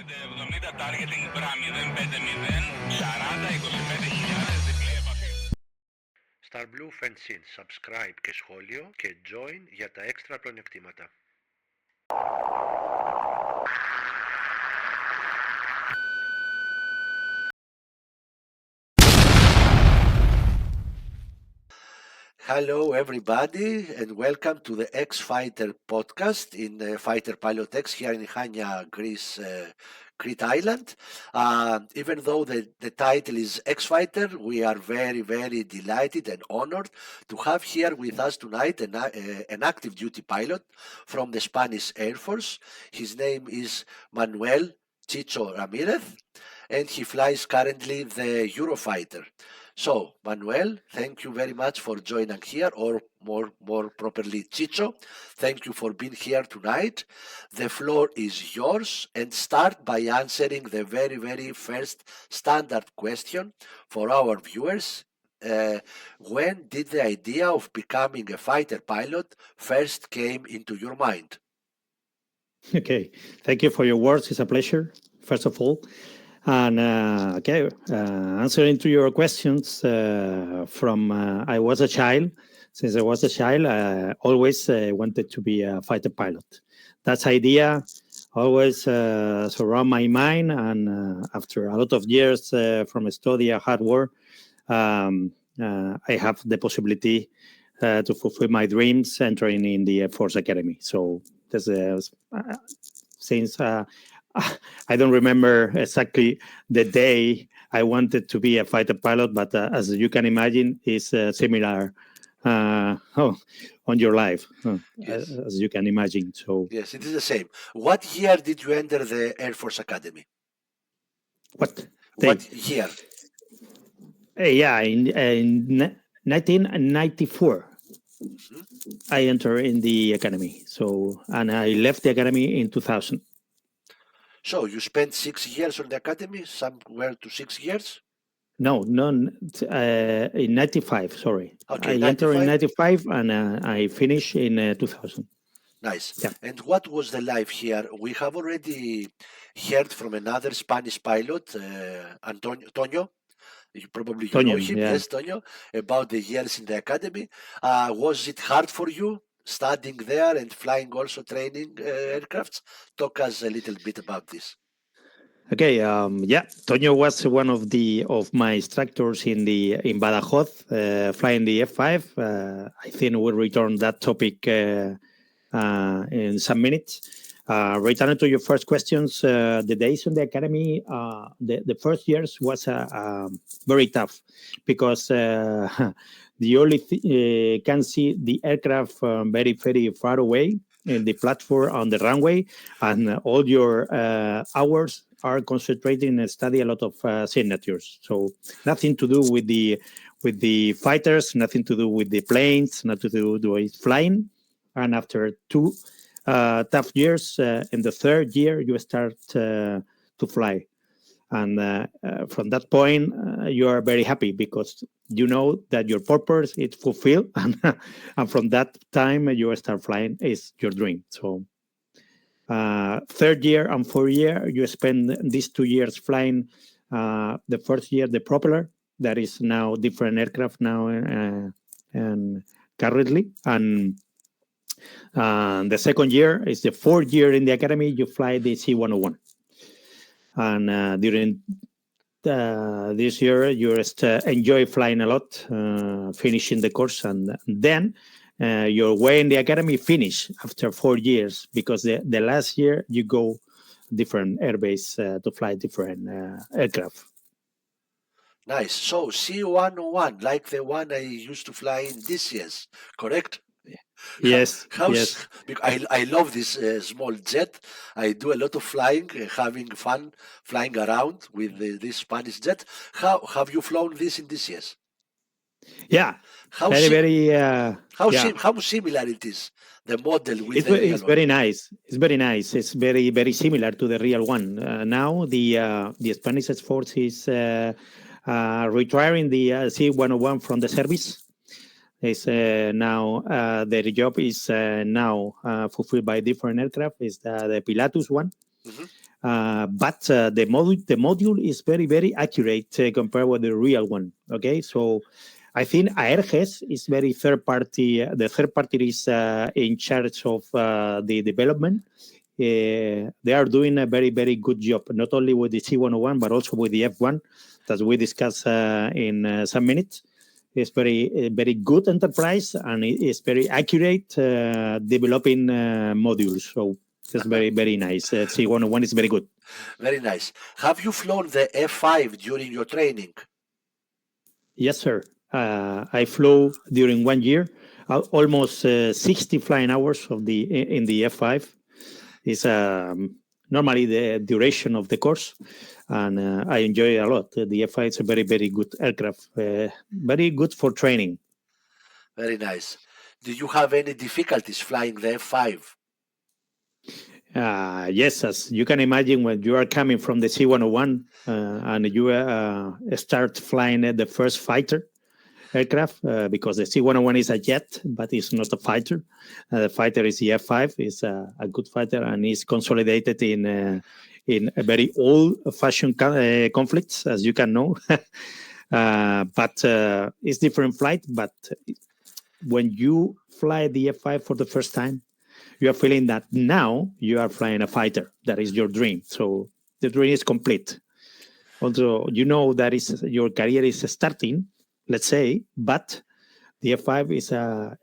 570 targeting bra 050 40-25.000 διπλή επαφή. Star Blue Fencin, subscribe και σχόλιο και join για τα έξτρα πλεονεκτήματα. Hello everybody and welcome to the X-Fighter podcast in Fighter Pilot X here in Hania, Greece, Crete Island. Even though the title is X-Fighter, we are very delighted and honored to have here with us tonight an active duty pilot from the Spanish Air Force. His name is Manuel Chicho Ramirez and he flies currently the Eurofighter. So, Manuel, thank you very much for joining here, or more properly, Chicho. Thank you for being here tonight. The floor is yours, and start by answering the very first standard question for our viewers. When did the idea of becoming a fighter pilot first came into your mind? Okay, thank you for your words. It's a pleasure, first of all. And answering to your questions from I was a child. Since I was a child, I always wanted to be a fighter pilot. That idea always surround my mind. And after a lot of years from study at hard work, I have the possibility to fulfill my dreams entering in the Air Force Academy. So that's since I don't remember exactly the day I wanted to be a fighter pilot, but as you can imagine, it's similar on your life, Yes. as you can imagine. So Yes, it is the same. What year did you enter the Air Force Academy? What year? In 1994. Mm-hmm. I entered in the academy. And I left the academy in 2000. So you spent 6 years on the academy, somewhere to 6 years? No, in 95, sorry. Okay, I entered in 95 and I finished in 2000. Nice. Yeah. And what was the life here? We have already heard from another Spanish pilot, Antonio. You probably know him, yeah. Yes, Tonio, about the years in the academy. Was it hard for you? Studying there and flying also training aircrafts? Talk us a little bit about this. Okay, Toño was one of my instructors in Badajoz, flying the F5. I think we'll return that topic in some minutes. Returning to your first questions, the days on the academy, the first years was very tough because the only can see the aircraft very far away in the platform on the runway, and all your hours are concentrating and study a lot of signatures. So nothing to do with the fighters, nothing to do with the planes, nothing to do with flying. And after 2 tough years, in the third year, you start to fly. And from that point, you are very happy because you know that your purpose is fulfilled. And from that time, you start flying is your dream. So third year and fourth year, you spend these 2 years flying. The first year, the propeller, that is now different aircraft now and currently. And the second year is the fourth year in the academy, you fly the C101. And during this year, you just enjoy flying a lot, finishing the course. And then your way in the academy finish after 4 years, because the last year you go different airbase to fly different aircraft. Nice. So C101, like the one I used to fly in DCS, correct? Yes. Yes. I love this small jet. I do a lot of flying, having fun flying around with this Spanish jet. How have you flown this in DCS? Yeah. How similar it is, the model with it's very nice. It's very nice. It's very similar to the real one. Now the Spanish Air Force is retiring the C101 from the service. Is now their job is now fulfilled by different aircraft. Is the Pilatus one, but the module is very, very accurate compared with the real one. Okay, so I think Aerges is very third party. The third party is in charge of the development. They are doing a very, very good job, not only with the C101, but also with the F1 that we discussed in some minutes. It's very, very good enterprise, and it is very accurate developing modules. So it's very, very nice. C101 is very good. Very nice. Have you flown the F5 during your training? Yes, sir. I flew during 1 year, almost 60 flying hours in the F5. It's normally the duration of the course, and I enjoy it a lot. The F5 is a very, very good aircraft, very good for training. Very nice. Did you have any difficulties flying the F5? Yes, as you can imagine, when you are coming from the C101 and you start flying the first fighter aircraft, because the C101 is a jet, but it's not a fighter. The fighter is the F5, is a good fighter, and is consolidated in a very old-fashioned conflicts, as you can know. But it's different flight. But when you fly the F5 for the first time, you are feeling that now you are flying a fighter. That is your dream. So the dream is complete. Also, you know that is your career is starting, let's say, but the F5 is a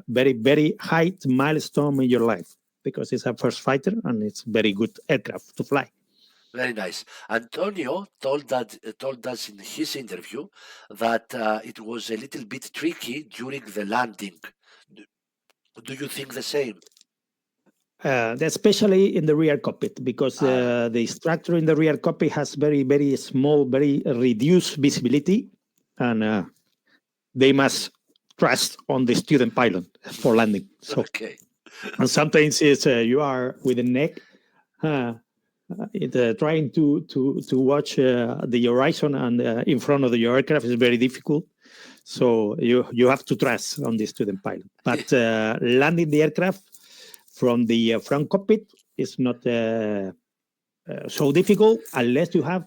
very, very high milestone in your life because it's a first fighter and it's very good aircraft to fly. Very nice. Antonio told us in his interview that it was a little bit tricky during the landing. Do you think the same? Especially in the rear cockpit, because the structure in the rear cockpit has very, very small, very reduced visibility, and they must trust on the student pilot for landing. So, okay. And sometimes it's you are with the neck trying to watch the horizon, and in front of your aircraft is very difficult. So you have to trust on the student pilot. But landing the aircraft from the front cockpit is not so difficult unless you have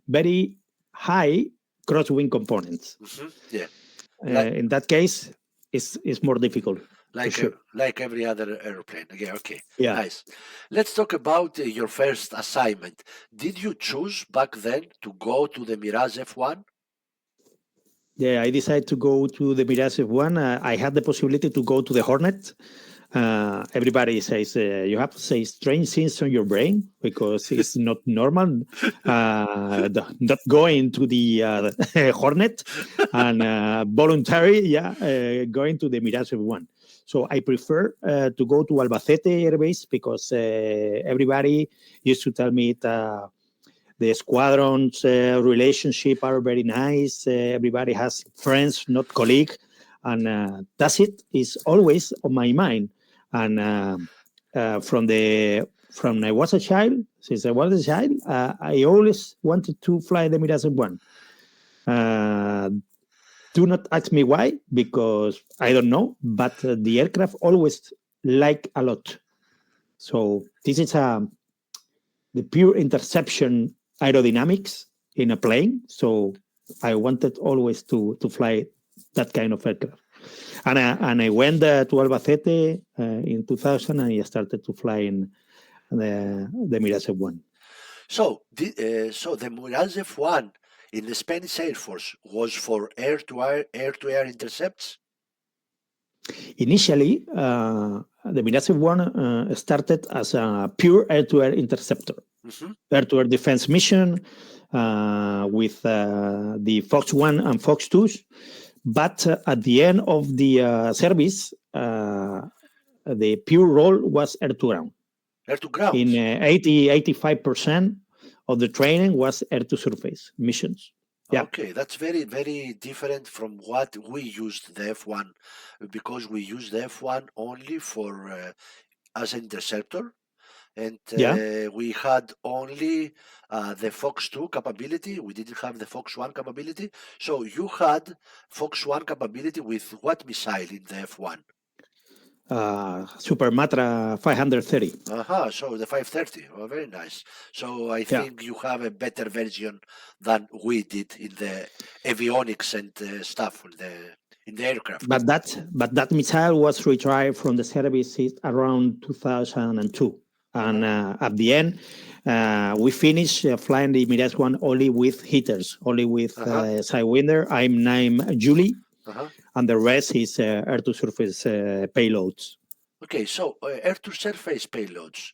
very high crosswind components. Mm-hmm. Yeah. In that case, it's more difficult. Like every other airplane. Yeah, okay. Yeah. Nice. Let's talk about your first assignment. Did you choose back then to go to the Mirage F1? Yeah, I decided to go to the Mirage F1. I had the possibility to go to the Hornet. Everybody says you have to say strange things on your brain because it's not normal not going to the Hornet and voluntary, going to the Mirage F1. So I prefer to go to Albacete Air Base because everybody used to tell me that the squadrons relationship are very nice. Everybody has friends, not colleague, and that's it. Is always on my mind. And from I was a child, since I was a child, I always wanted to fly the Mirage F1. Do not ask me why, because I don't know, but the aircraft always like a lot. So this is the pure interception aerodynamics in a plane. So I wanted always to fly that kind of aircraft. And I went to Albacete in 2000, and I started to fly in the Mirage F1. So the Mirage F1 in the Spanish Air Force was for air-to-air intercepts? Initially, the Mirage F1 started as a pure air-to-air interceptor, air-to-air defense mission with the Fox 1 and Fox 2s. But at the end of the service, the pure role was air-to-ground. Air-to-ground? In 85% of the training was air-to-surface missions. Yeah. Okay, that's very, very different from what we used the F1, because we used the F1 only for as an interceptor, and we had only the Fox 2 capability. We didn't have the Fox 1 capability. So you had Fox 1 capability with what missile in the F1? Supermatra 530. So the 530. Oh, very nice. So I think you have a better version than we did in the avionics and stuff in the aircraft. But that missile was retired from the service around 2002, and at the end, we finished flying the Mirage F1 only with heaters, only with Sidewinder. I'm named Julie, and the rest is air-to-surface payloads. Okay, so air-to-surface payloads.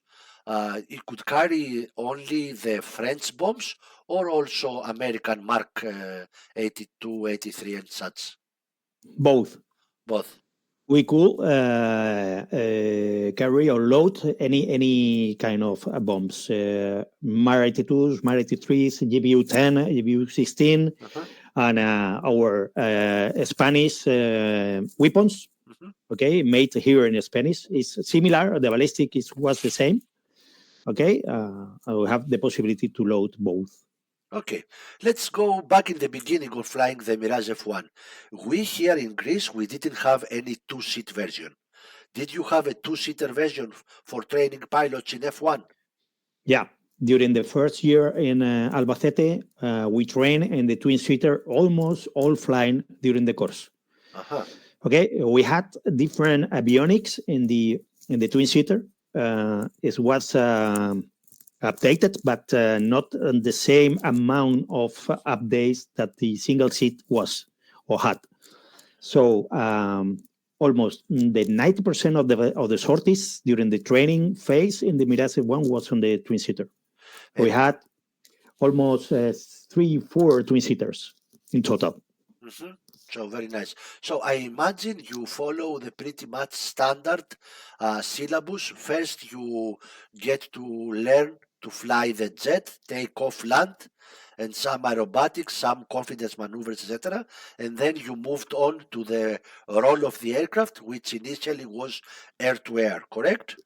It could carry only the French bombs or also American Mark 82, 83 and such? Both. We could carry or load any kind of bombs. Mar 82s, Mar 83s, GBU 10, GBU 16, and our Spanish weapons. Okay, made here in Spanish is similar. The ballistic was the same. Okay, we have the possibility to load both. Okay, let's go back in the beginning of flying the Mirage F1. We here in Greece, we didn't have any two-seat version. Did you have a two-seater version for training pilots in F1? Yeah, during the first year in Albacete, we trained in the twin-seater, almost all flying during the course. Okay, we had different avionics in the twin-seater. It was updated, but not the same amount of updates that the single seat was or had. So almost the 90% of the sorties during the training phase in the Mirage F1 was on the twin-seater. We had almost 3-4 twin-seaters in total. So very nice. So I imagine you follow the pretty much standard syllabus. First, you get to learn to fly the jet, take off, land, and some aerobatics, some confidence maneuvers, etc. And then you moved on to the role of the aircraft, which initially was air-to-air, correct?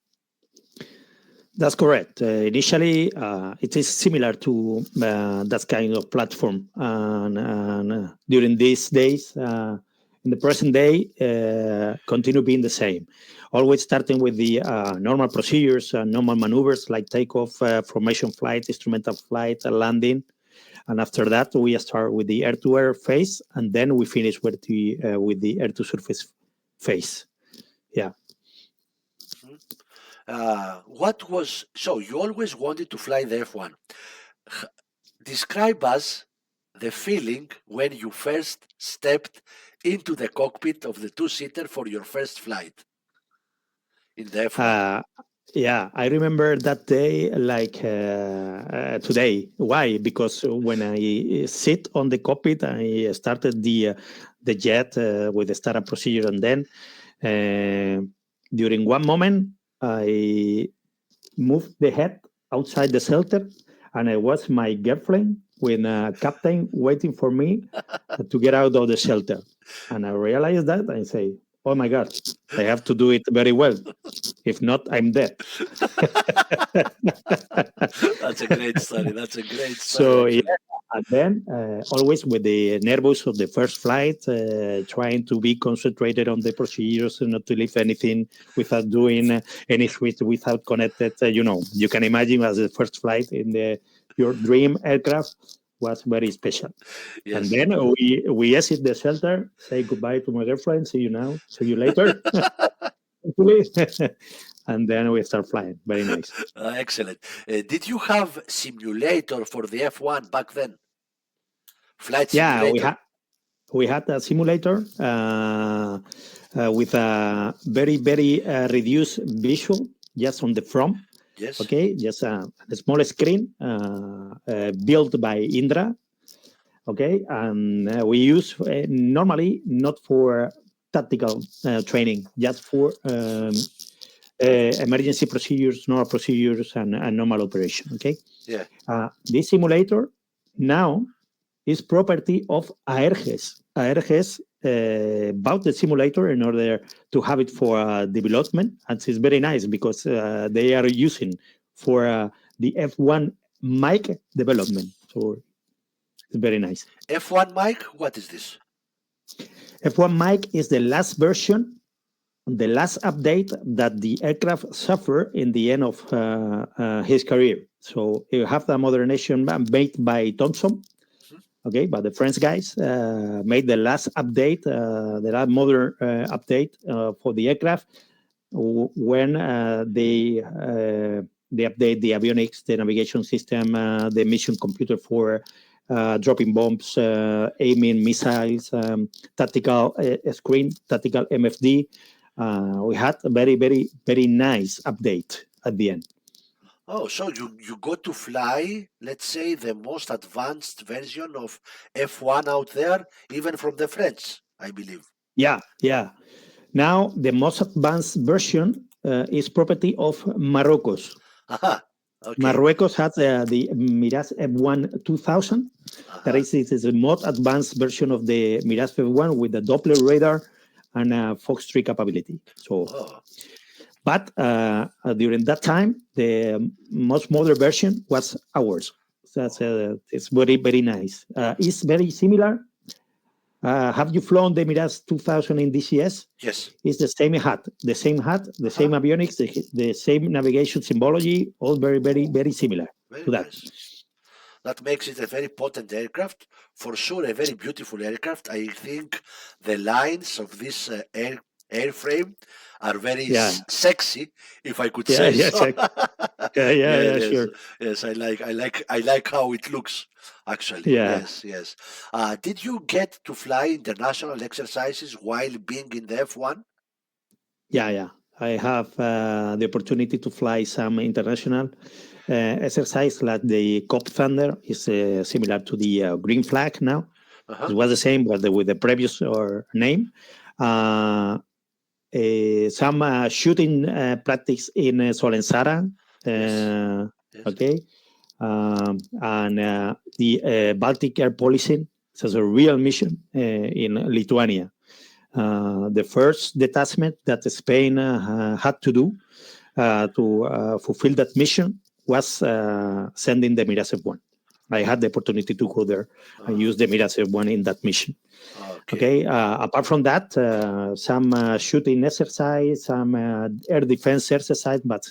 That's correct. Initially, it is similar to that kind of platform. And during these days, in the present day, continue being the same. Always starting with the normal procedures, normal maneuvers like takeoff, formation flight, instrumental flight, landing. And after that, we start with the air-to-air phase, and then we finish with the air-to-surface phase. Yeah. So you always wanted to fly the F1. Describe us the feeling when you first stepped into the cockpit of the two-seater for your first flight in the F1. Yeah, I remember that day like today. Why? Because when I sit on the cockpit, I started the jet with the startup procedure, and then during one moment, I moved the head outside the shelter, and I was my girlfriend with a captain waiting for me to get out of the shelter. And I realized that and say, oh my God, I have to do it very well. If not, I'm dead. That's a great story. So, yeah. And then always with the nervous of the first flight, trying to be concentrated on the procedures and not to leave anything without doing any switch, without connected. You can imagine as the first flight in your dream aircraft was very special. Yes. And then we exit the shelter, say goodbye to my girlfriend, see you now, see you later. And then we start flying. Very nice. Excellent. Did you have simulator for the F1 back then? Flight simulator? Yeah, we had a simulator with a very, very reduced visual just on the front. Yes. Okay, just a small screen built by Indra. Okay, and we use normally not for tactical training, just for emergency procedures, normal procedures, and normal operation. Okay. Yeah. This simulator now is property of Aerges. Aerges bought the simulator in order to have it for development, and it's very nice because they are using for the F1 mic development. So it's very nice. F1 mic, what is this? F1 mic is the last version the last update that the aircraft suffered in the end of his career. So you have the modernization made by Thomson, okay, but the French guys made the last update, the last modern update for the aircraft when they update the avionics, the navigation system, the mission computer for dropping bombs, aiming missiles, tactical screen, tactical MFD. We had a very, very, very nice update at the end. Oh, so you got to fly, let's say, the most advanced version of F1 out there, even from the French, I believe. Yeah, yeah. Now the most advanced version is property of Morocco's. Aha. Okay. Marruecos has the Mirage F1 2000. That is the most advanced version of the Mirage F1 with the Doppler radar and Fox 3 capability. So, but during that time, the most modern version was ours. So that's it's very, very nice. It's very similar. Have you flown the Mirage 2000 in DCS? Yes. It's the same HUD, the same avionics, the same navigation symbology, all very, very, very similar Very to that. nice. That makes it a very potent aircraft. For sure, a very beautiful aircraft. I think the lines of this airframe are very sexy, if I could say so. Sure. Yes, I like how it looks. Actually, yes. Did you get to fly international exercises while being in the F1? Yeah. I have the opportunity to fly some international exercise, like the Cop Thunder is similar to the Green Flag now. It was the same, but with the previous name. Some shooting practice in Solensara. Okay. And the Baltic Air Policing. So it's a real mission in Lithuania. The first detachment that Spain had to do to fulfill that mission was sending the Mirage F1. I had the opportunity to go there and use the Mirage F1 in that mission. Okay. Apart from that, some shooting exercise, some air defense exercise, but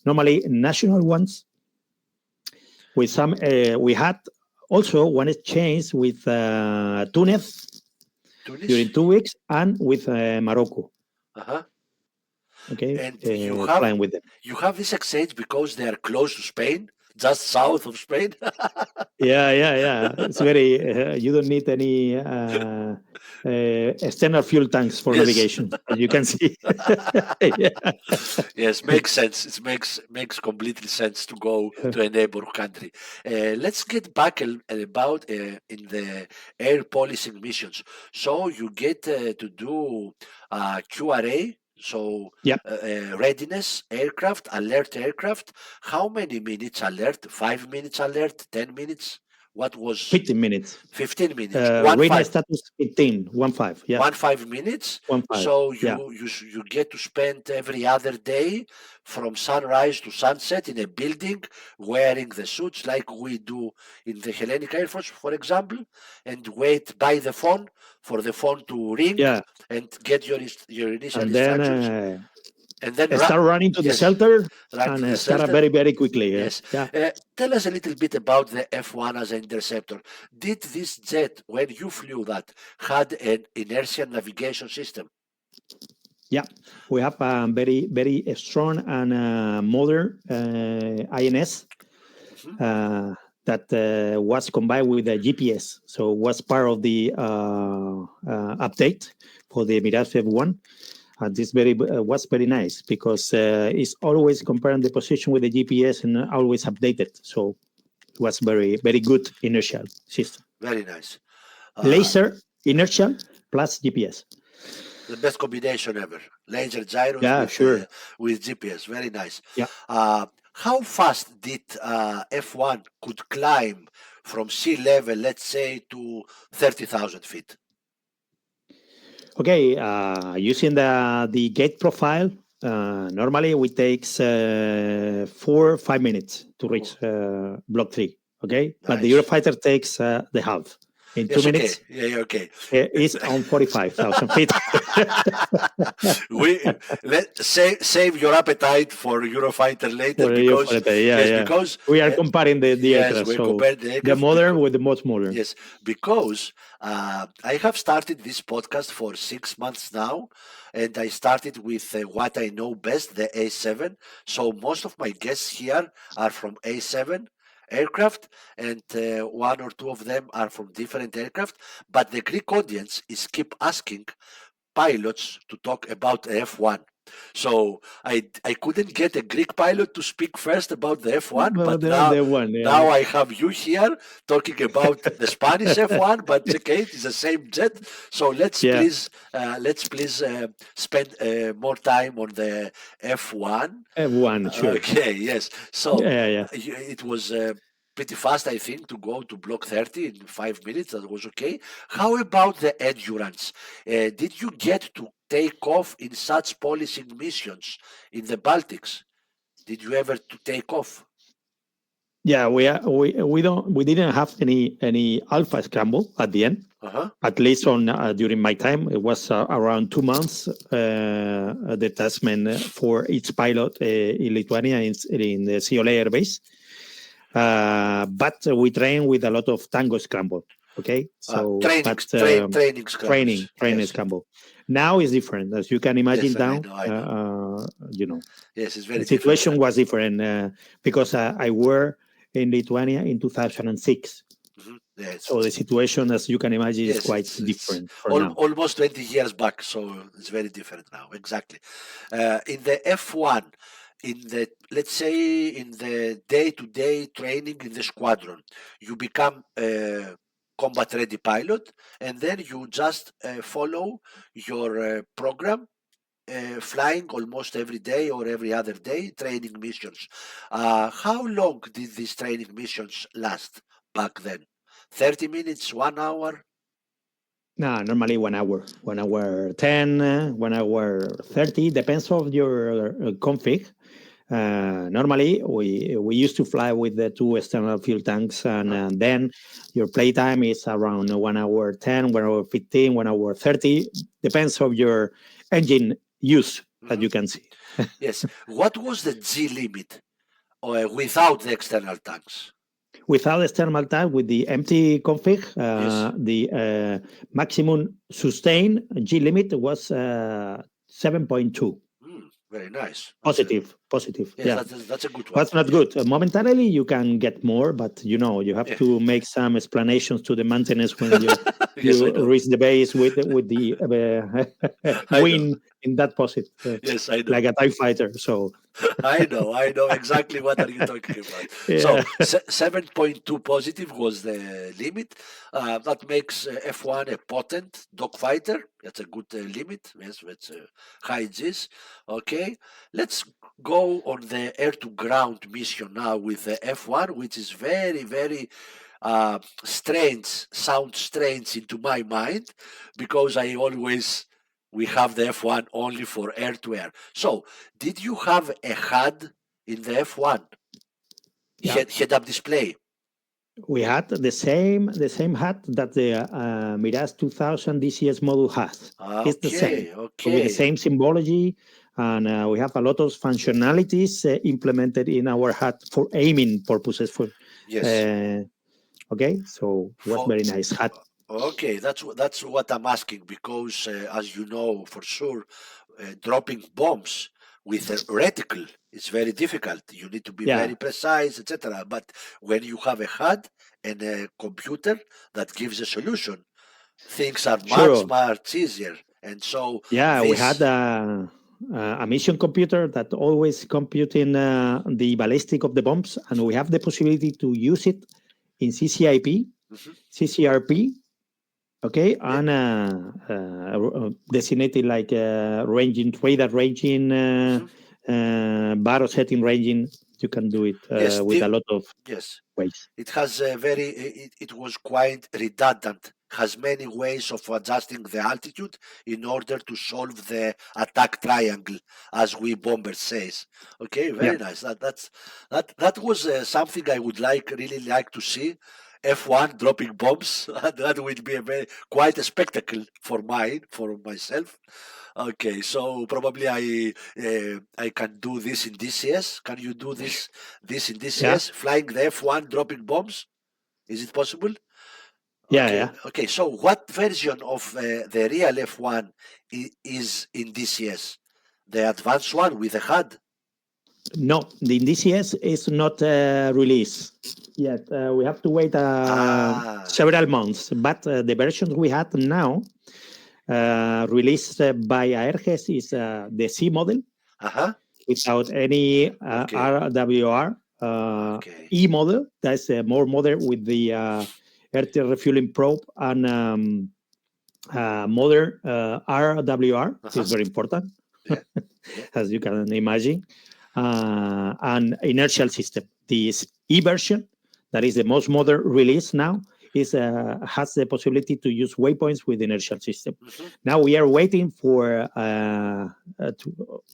normally national ones. With some, we had also one exchange with Tunis during 2 weeks and with Morocco. Okay, and flying with them. You have this exchange because they are close to Spain, just south of Spain. Yeah. It's very. You don't need any external fuel tanks for navigation, as you can see. Yes, makes sense. It makes completely sense to go to a neighbor country. Let's get back about in the air policing missions. So you get to do QRA. So readiness aircraft, alert aircraft. How many minutes alert? 5 minutes alert? 10 minutes? What was 15 minutes? 15 minutes. Readiness status 15. 1-5. Yeah. 1-5 minutes. 1-5. So you get to spend every other day from sunrise to sunset in a building wearing the suits like we do in the Hellenic Airforce, for example, and wait by the phone for the phone to ring and get your initial instructions. And then start running to the shelter and start very, very quickly. Yes. Tell us a little bit about the F1 as an interceptor. Did this jet, when you flew that, had an inertial navigation system? Yeah, we have a very, very strong and modern INS that was combined with the GPS. So it was part of the update for the Mirage F1. This was very nice because it's always comparing the position with the GPS and always updated. So it was very, very good inertial system. Very nice. Laser, inertial, plus GPS. The best combination ever. Laser gyros with GPS. Very nice. Yeah. How fast did F1 could climb from sea level, let's say, to 30,000 feet? Okay, using the gate profile, normally it takes 4 or 5 minutes to reach Block 3. Okay, nice. But the Eurofighter takes the half. in Yes, 2 minutes. okay. Yeah, okay. It's on 45,000 feet. Save your appetite for Eurofighter later For because it, yeah. because We are comparing the yes, aircraft. we So compare the the aircraft modern with the most modern. yes, because I have started this podcast for 6 months now, and I started with what I know best, the A7. So most of my guests here are from A7 aircraft, and one or two of them are from different aircraft. But the Greek audience is keep asking pilots to talk about the F1. So I couldn't get a Greek pilot to speak first about the F1, No, but the one, yeah. now I have you here talking about the Spanish F1. But it's okay, it's the same jet. So let's Yeah. please spend more time on the F1. F1, sure. Okay, yes. So Yeah. it was pretty fast, I think, to go to block 30 in 5 minutes. That was okay. How about the endurance? Did you get to take off in such policing missions in the Baltics? Did you ever to take off? Yeah, we didn't have any alpha scramble at the end. Uh-huh. At least on during my time, it was around 2 months detachment for each pilot in Lithuania in the COLA Air Base. But we train with a lot of tango scramble. Okay, so training scramble. Now is different, as you can imagine. Yes, now, I know. Yes, it's very the situation different. was different because I were in Lithuania in 2006. Mm-hmm. Yes. So the situation, as you can imagine, is quite different for now. Almost 20 years back, so it's very different now. Exactly. In the F1, let's say in the day-to-day training in the squadron, you become a combat-ready pilot, and then you just follow your program. Flying almost every day or every other day, training missions. How long did these training missions last back then? 30 minutes, 1 hour? No, normally 1 hour, 1 hour 10, 1 hour 30, depends on your config. Normally, we used to fly with the 2 external fuel tanks, and then your playtime is around 1 hour 10, 1 hour 15, 1 hour 30, depends on your engine use, as you can see. Yes. What was the G limit without the external tanks? Without external tank, with the empty config, the maximum sustain G limit was 7.2. Very nice. Positive. Yes, Yeah, that's a good one. that's not good. Momentarily, you can get more, but you have to make some explanations to the maintenance when you reach the base with the wind in that positive. Yes, I know. Like a TIE fighter. So I know exactly what are you talking about. Yeah. So 7.2 positive was the limit. That makes F1 a potent dogfighter. That's a good limit. Yes, that's high Gs. Okay, let's go on the air-to-ground mission now with the F1, which is very, very sounds strange into my mind, because we have the F1 only for air-to-air. So, did you have a HUD in the F1? Yeah. Head-up display. We had the same HUD that the Mirage 2000 DCS module has. It's the same. Okay. With the same symbology, and we have a lot of functionalities implemented in our HUD for aiming purposes. Yes. Okay, so it was very nice HUD. Okay, that's what I'm asking, because as you know for sure, dropping bombs with a reticle is very difficult. You need to be very precise, etc. But when you have a HUD and a computer that gives a solution, things are much easier. And so we had a mission computer that always computing the ballistic of the bombs, and we have the possibility to use it in CCIP, CCRP. Okay, and designated like ranging, radar ranging, baro setting ranging. You can do it with a lot of ways. It has it was quite redundant has many ways of adjusting the altitude in order to solve the attack triangle, as we bombers says. Okay, very nice. That was something I would really like to see. F1 dropping bombs. That would be quite a spectacle for myself. Okay, so probably I can do this in DCS. Can you do this in DCS? Flying the F1, dropping bombs? Is it possible? Yeah. Okay, so what version of the real F1 is in DCS? The advanced one with the HUD? No, the DCS is not released yet. We have to wait several months. But the version we have now, released by Aerges, is the C model without any RWR. E model, that's more modern with the air refueling probe and modern RWR. Is very important, as you can imagine. And inertial system. This E version, that is the most modern release now, has the possibility to use waypoints with inertial system. Now we are waiting for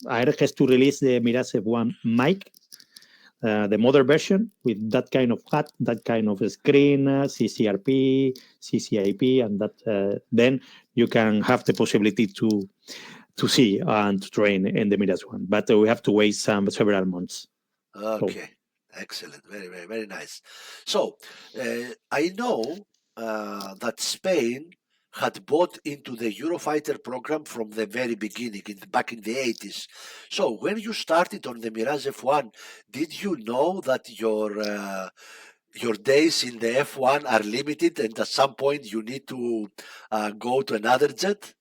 Aerges to release the Mirage F1 mic, the modern version with that kind of HUD, that kind of screen, CCRP, CCIP, and that then you can have the possibility to see and to train in the Mirage one. But we have to wait several months. Okay, excellent. Very, very, very nice. So I know that Spain had bought into the Eurofighter program from the very beginning, back in the 80s. So when you started on the Mirage F1, did you know that your days in the F1 are limited and at some point you need to go to another jet?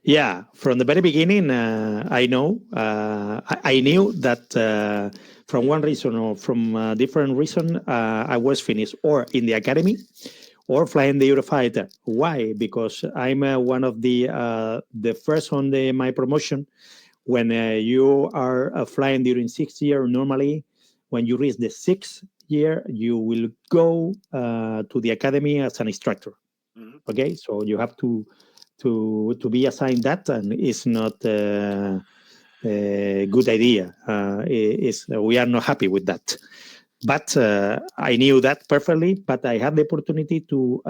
Yeah, from the very beginning, I know. I knew that from one reason or from a different reason, I was finished or in the academy or flying the Eurofighter. Why? Because I'm one of the first on my promotion. When you are flying during 6 years, normally when you reach the 6th year, you will go to the academy as an instructor. Okay, so you have to be assigned that, and it's not a good idea. We are not happy with that. But I knew that perfectly, but I had the opportunity to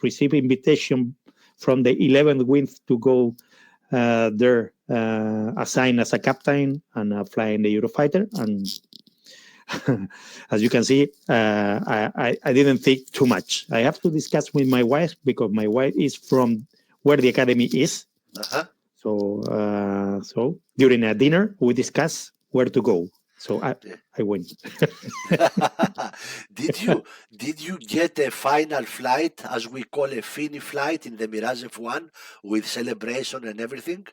receive invitation from the 11th Wing to go there, assigned as a captain and flying the Eurofighter. And as you can see, I didn't think too much. I have to discuss with my wife because my wife is from where the academy is. So during a dinner, we discuss where to go. So I went. Did you get a final flight, as we call a fini flight, in the Mirage F1 with celebration and everything?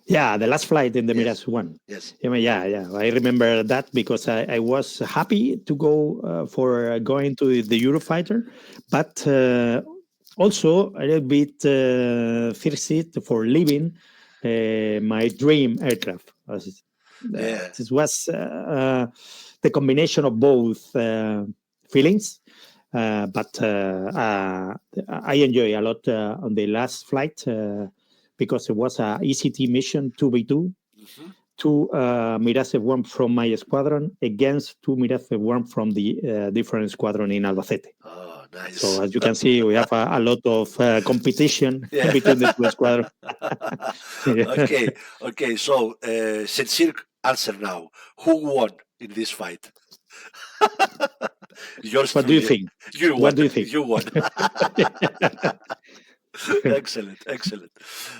Yeah, the last flight in the Mirage 1. Yes. Yeah. I remember that because I was happy to go for going to the Eurofighter, but also a little bit thirsty for leaving my dream aircraft. This was the combination of both feelings, but I enjoy a lot on the last flight because it was an ECT mission 2v2, two Mirage F1 from my squadron against two Mirage F1 from the different squadron in Albacete. Oh, nice. So as you can see, we have a lot of competition between the two squadrons. Okay. So sincere answer now. Who won in this fight? What do you think? What do you think? You won. Excellent.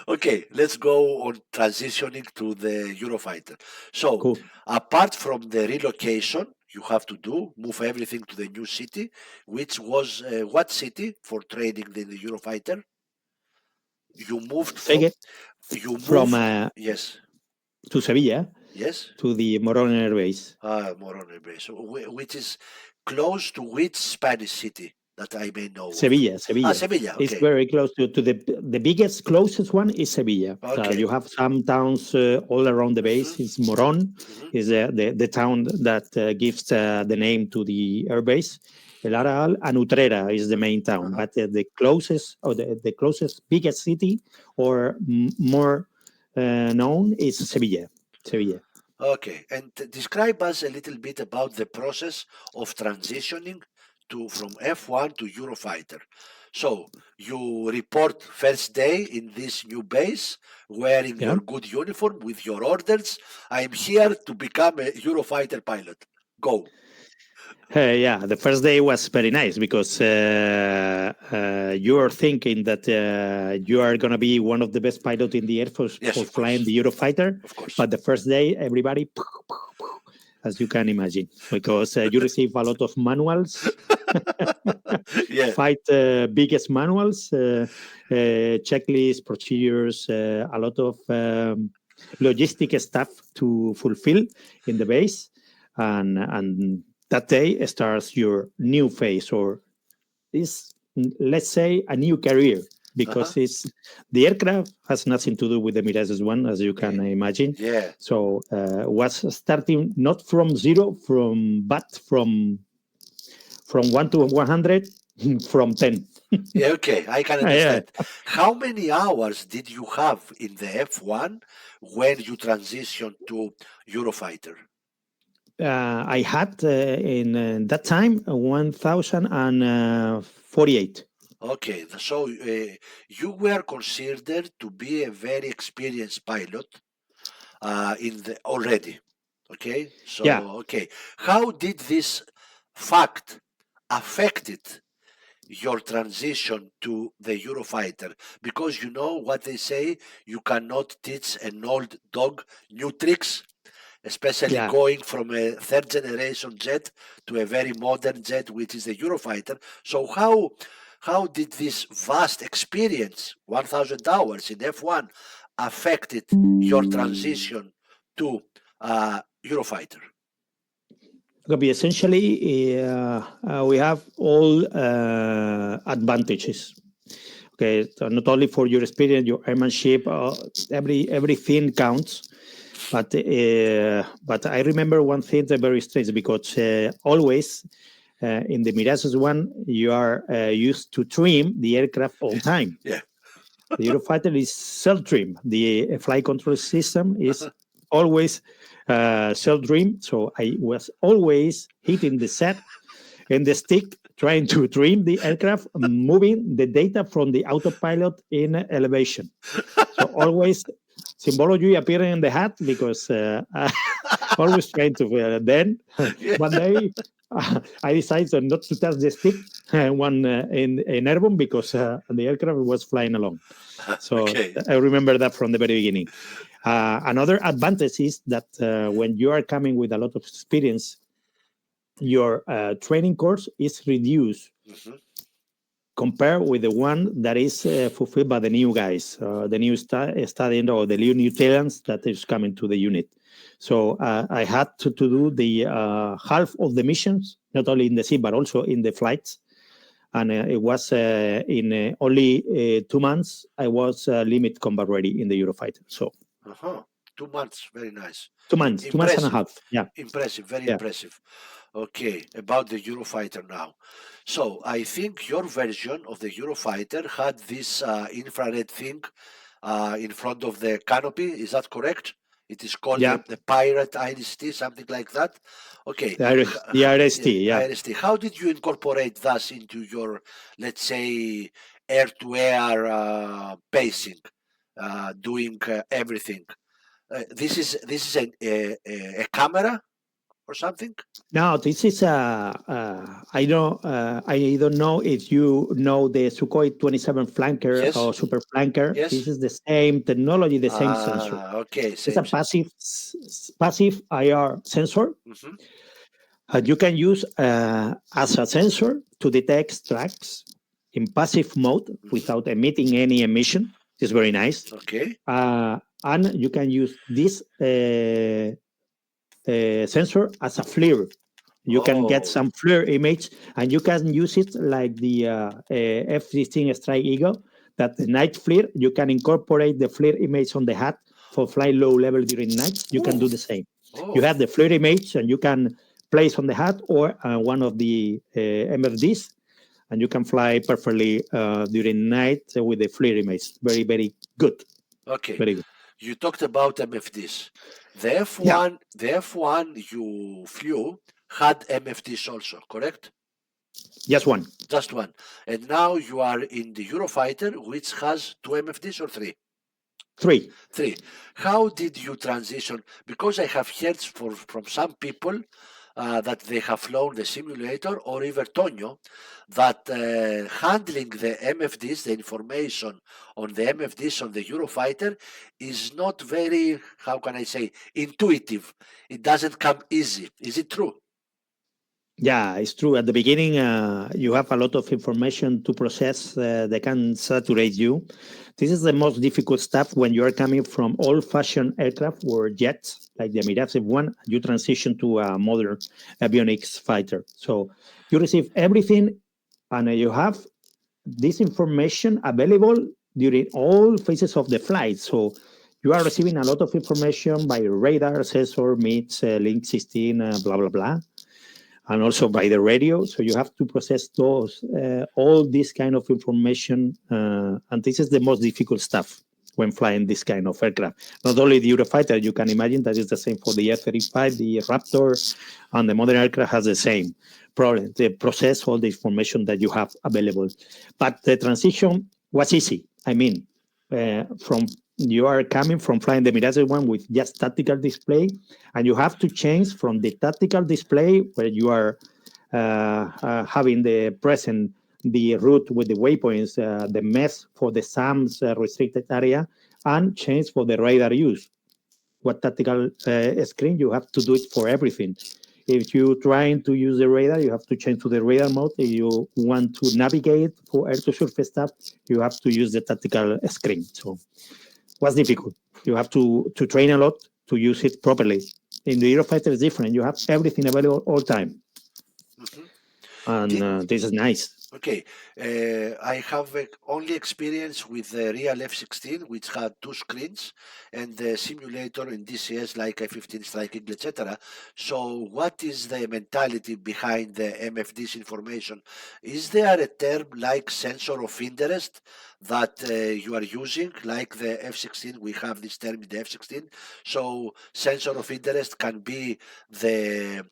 Okay, let's go on transitioning to the Eurofighter. So, cool. Apart from the relocation you have to move everything to the new city, which was what city for training the Eurofighter? You moved from yes, to Sevilla. Yes, to the Morón Air Base. Morón Air Base, which is close to which Spanish city? that I may know? Sevilla. Sevilla. It's Okay. very close to the biggest, closest one is Sevilla. Okay. You have some towns all around the base. It's Moron, is the town that gives the name to the air base. El Aral and Utrera is the main town, but the closest or the closest biggest city or more known is Sevilla. Okay, and describe us a little bit about the process of transitioning from F1 to Eurofighter. So you report first day in this new base, wearing your good uniform with your orders. I'm here to become a Eurofighter pilot. Go. The first day was very nice because you are thinking that you are going to be one of the best pilots in the Air Force for flying the Eurofighter. Of course. But the first day, everybody, as you can imagine, because you receive a lot of manuals, biggest manuals, checklists, procedures, a lot of logistic stuff to fulfill in the base. And that day starts your new phase, or is, let's say, a new career, because it's the aircraft has nothing to do with the Mirage F1, as you can imagine. Yeah. So was starting not from zero, but from 1 to 100, from 10. Yeah, okay, I can understand. How many hours did you have in the F1 when you transitioned to Eurofighter? I had in that time 1,048. Okay, so you were considered to be a very experienced pilot already. Okay, so okay, how did this fact affected your transition to the Eurofighter? Because you know what they say, you cannot teach an old dog new tricks. Especially going from a third generation jet to a very modern jet, which is the Eurofighter. So how did this vast experience, 1,000 hours in F1, affected your transition to Eurofighter? Essentially, we have all advantages. Okay, so not only for your experience, your airmanship, everything counts. But I remember one thing that's very strange, because always in the Mirage F1 you are used to trim the aircraft all the time. Yeah. The Eurofighter is self-trim. The flight control system is always self-trim. So I was always hitting the set and the stick, trying to trim the aircraft, moving the data from the autopilot in elevation. So always symbology appearing in the hat, because always trying to. Then one day I decided not to touch the stick in airborne, because the aircraft was flying along. So I remember that from the very beginning. Another advantage is that when you are coming with a lot of experience, your training course is reduced. Compared with the one that is fulfilled by the new guys, the new studying, or the new talents that is coming to the unit. So I had to do the half of the missions, not only in the sea, but also in the flights. And it was in only 2 months, I was limit combat ready in the Eurofighter. So 2 months, very nice. 2 months, Impressive. 2 months and a half. Yeah. Impressive, very impressive. Okay, about the Eurofighter now. So I think your version of the Eurofighter had this infrared thing in front of the canopy. Is that correct? It is called the Pirate IRST, something like that. Okay. The IRST, IRST. How did you incorporate that into your, let's say, air-to-air pacing, doing everything? This is a camera or something? No, this is I don't know if you know the Sukhoi 27 flanker or super flanker. Yes. This is the same technology, the same sensor. Okay. It's a passive IR sensor. You can use as a sensor to detect tracks in passive mode without emitting any emission. It's very nice. Okay. And you can use this sensor as a FLIR. You can get Oh, some FLIR image, and you can use it like the F-16 Strike Eagle, that the night FLIR, you can incorporate the FLIR image on the hat for flying low level during night. You can do the same. You oh, have the FLIR image, and you can place on the hat or one of the MFDs, and you can fly perfectly during night with the FLIR image. Very, very good. okay. Very good. You talked about MFDs. The Yeah, F1 you flew had MFDs also, correct? just one. Just one. And now you are in the Eurofighter, which has two MFDs or three? 3. Three. How did you transition? Because I have heard from some people that they have flown the simulator, or even Tonio, that handling the MFDs, the information on the MFDs on the Eurofighter, is not very, how can I say, intuitive. It doesn't come easy. Is it true? Yeah, it's true. At the beginning, you have a lot of information to process that can saturate you. This is the most difficult stuff when you are coming from old-fashioned aircraft or jets, like the Mirage F1, you transition to a modern avionics fighter. So you receive everything, and you have this information available during all phases of the flight. So you are receiving a lot of information by radar, sensor, MITs, link 16, blah, blah, blah, and also by the radio. So you have to process those, all this kind of information. And this is the most difficult stuff when flying this kind of aircraft. Not only the Eurofighter, you can imagine that is the same for the F-35, the Raptor, and the modern aircraft has the same problem. They process all the information that you have available. But the transition was easy. I mean, from you are coming from flying the Mirage F1 with just tactical display, and you have to change from the tactical display where you are having the present the route with the waypoints, the mesh for the SAM's restricted area, and change for the radar use. What tactical screen, you have to do it for everything. If you're trying to use the radar, you have to change to the radar mode. If you want to navigate for air-to-surface stuff, you have to use the tactical screen. So what's difficult? You have to train a lot to use it properly. In the Eurofighter, it's different. You have everything available all time. Mhm. And this is nice. Okay, I have only experience with the real F-16, which had two screens, and the simulator in DCS like F-15 Strike Eagle, etc. So, what is the mentality behind the MFD's information? Is there a term like sensor of interest that you are using, like the F-16? We have this term in the F-16. So, sensor of interest can be the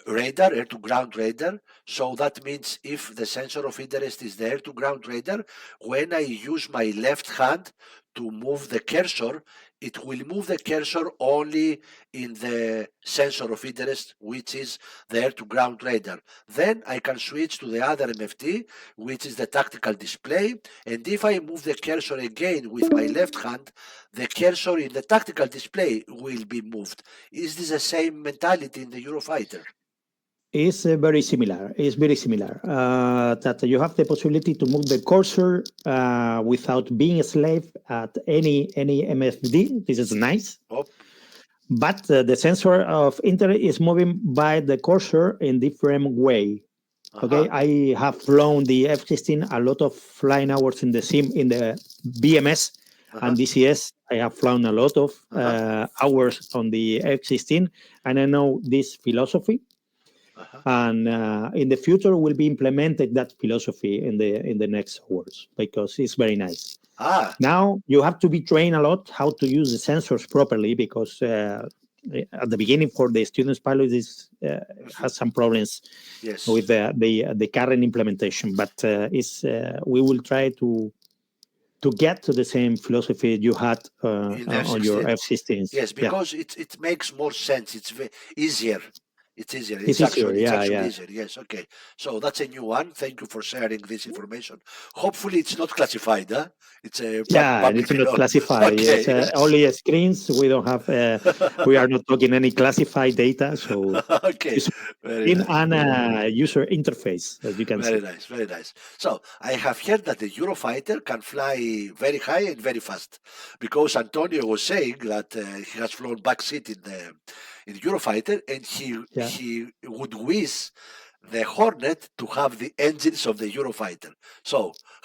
radar, air-to-ground radar. So that means if the sensor of interest is the air-to-ground radar, when I use my left hand to move the cursor, it will move the cursor only in the sensor of interest, which is the air-to-ground radar. Then I can switch to the other MFD, which is the tactical display. And if I move the cursor again with my left hand, the cursor in the tactical display will be moved. Is this the same mentality in the Eurofighter? It's very similar. It's very similar. That you have the possibility to move the cursor without being a slave at any MFD. This is nice. Oh. But the sensor of interest is moving by the cursor in different way. Okay, I have flown the F-16 a lot of flying hours in the sim in the BMS and DCS. I have flown a lot of hours on the F-16, and I know this philosophy. And in the future will be implemented that philosophy in the next hours because it's very nice. Now you have to be trained a lot how to use the sensors properly because at the beginning for the students pilot this has some problems with the current implementation, but we will try to get to the same philosophy you had on your F-16s. Yes, because it makes more sense. It's easier. It's easier. It's actually easier. Yes, okay. So that's a new one. Thank you for sharing this information. Hopefully it's not classified, huh? It's a it's not classified. Okay. It's only screens. We don't have. We are not talking any classified data. So okay, very nice. And user interface, as you can see. Very nice, very nice. So I have heard that the Eurofighter can fly very high and very fast, because Antonio was saying that he has flown backseat in Eurofighter, and he would wish the Hornet to have the engines of the Eurofighter. So,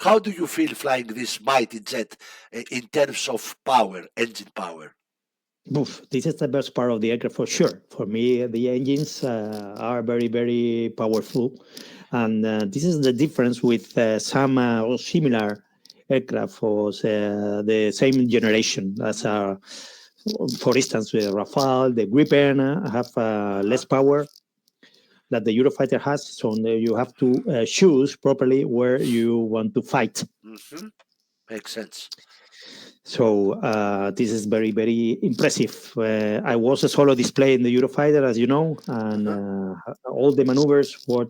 how do you feel flying this mighty jet in terms of power, engine power? Oof, this is the best part of the aircraft for sure. For me, the engines are very, very powerful. And this is the difference with some similar aircraft for the same generation as for instance, the Rafale, the Gripen have less power that the Eurofighter has, so you have to choose properly where you want to fight. Mm-hmm. Makes sense. So this is very, very impressive. I was a solo display in the Eurofighter, as you know, and all the maneuvers were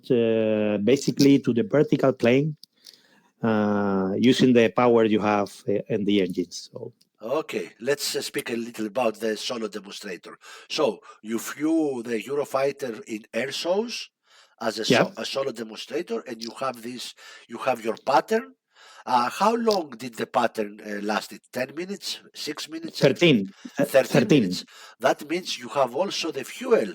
basically to the vertical plane using the power you have in the engines. So. Okay, let's speak a little about the solo demonstrator. So you flew the Eurofighter in air shows as a solo demonstrator, and you have your pattern. How long did the pattern last? 10 minutes, 6 minutes? 13. 13 minutes. That means you have also the fuel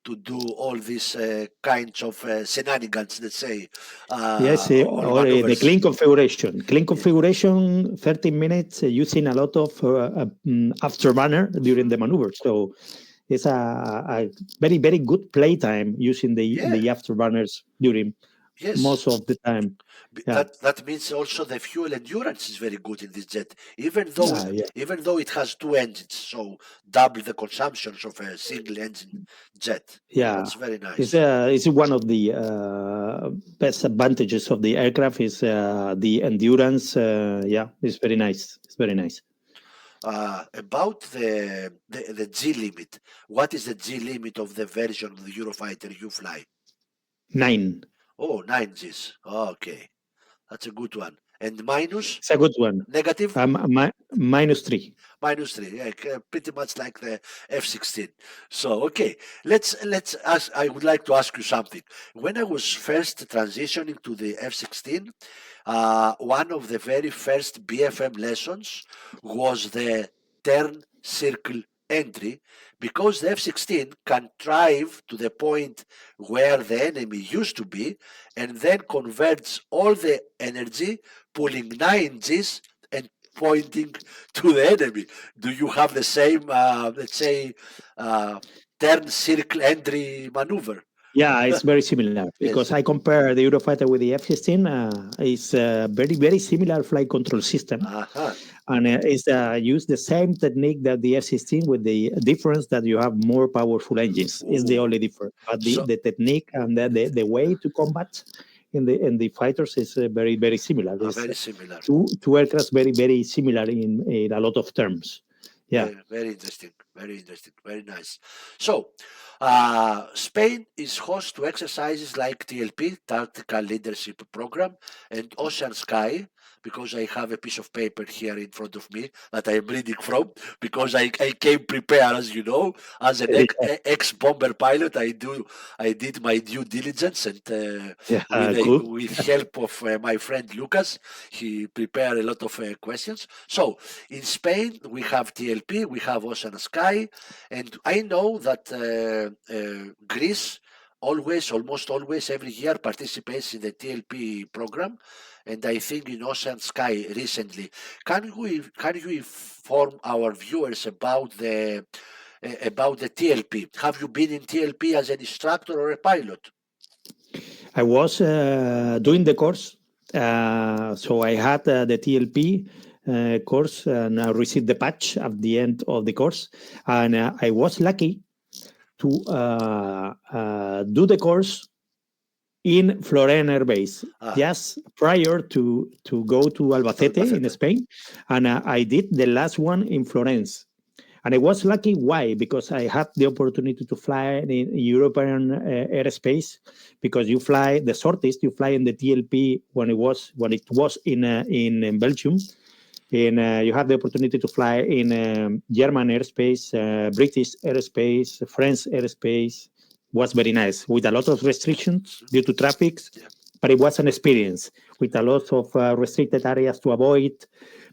to do all these kinds of shenanigans, let's say. Yes, or the clean configuration. Clean configuration, 13 minutes using a lot of afterburner during the maneuver. So it's a very, very good playtime using the afterburners during most of the time. That means also the fuel endurance is very good in this jet, even though it has two engines, so double the consumptions of a single engine jet. Yeah, that's very nice. It's one of the best advantages of the aircraft is the endurance. It's very nice. It's very nice. About the G limit, what is the G limit of the version of the Eurofighter you fly? 9. Oh, 9 Gs. Okay. That's a good one. And minus? It's a good one. Negative? Minus 3. Minus 3, yeah, pretty much like the F-16. So, okay, let's ask. I would like to ask you something. When I was first transitioning to the F-16, one of the very first BFM lessons was the turn circle entry, because the F-16 can drive to the point where the enemy used to be and then converts all the energy, pulling 9 Gs and pointing to the enemy. Do you have the same, let's say, turn circle entry maneuver? Yeah, it's very similar because I compare the Eurofighter with the F-16. It's a very, very similar flight control system. And it's use the same technique that the F-16, with the difference that you have more powerful engines. Is the only difference. But the technique and the way to combat in the fighters is very, very similar. Very similar. Two aircrafts very, very similar in a lot of terms. Yeah. Very interesting. Very interesting. Very nice. So, Spain is host to exercises like TLP, Tactical Leadership Program, and Ocean Sky, because I have a piece of paper here in front of me that I'm reading from, because I came prepared, as you know, as an ex-bomber pilot. I did my due diligence, and with help of my friend Lucas, he prepared a lot of questions. So, in Spain, we have TLP, we have Ocean Sky, and I know that Greece almost always every year participates in the TLP program, and I think in Ocean Sky recently. Can you inform our viewers about the TLP? Have you been in TLP as an instructor or a pilot? I was doing the course, so I had the TLP course, and I received the patch at the end of the course, and I was lucky to do the course in Florent Air Base, just prior to go to Albacete in Spain. And I did the last one in Florence. And I was lucky. Why? Because I had the opportunity to fly in European airspace, because you fly the shortest, you fly in the TLP when it was in Belgium. And you have the opportunity to fly in German airspace, British airspace, French airspace. Was very nice, with a lot of restrictions due to traffic, but it was an experience with a lot of restricted areas to avoid,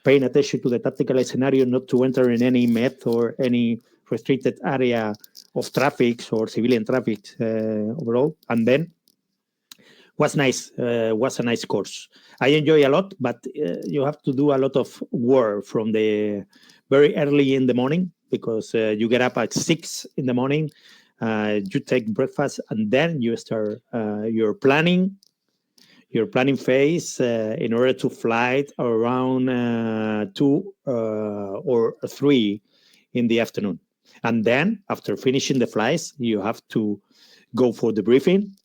paying attention to the tactical scenario, not to enter in any meth or any restricted area of traffic or civilian traffic overall. And then was nice. Was a nice course. I enjoy a lot, but you have to do a lot of work from the very early in the morning because you get up at 6 in the morning. You take breakfast and then you start your planning phase in order to fly around 2 or 3 in the afternoon. And then after finishing the flights, you have to go for the briefing.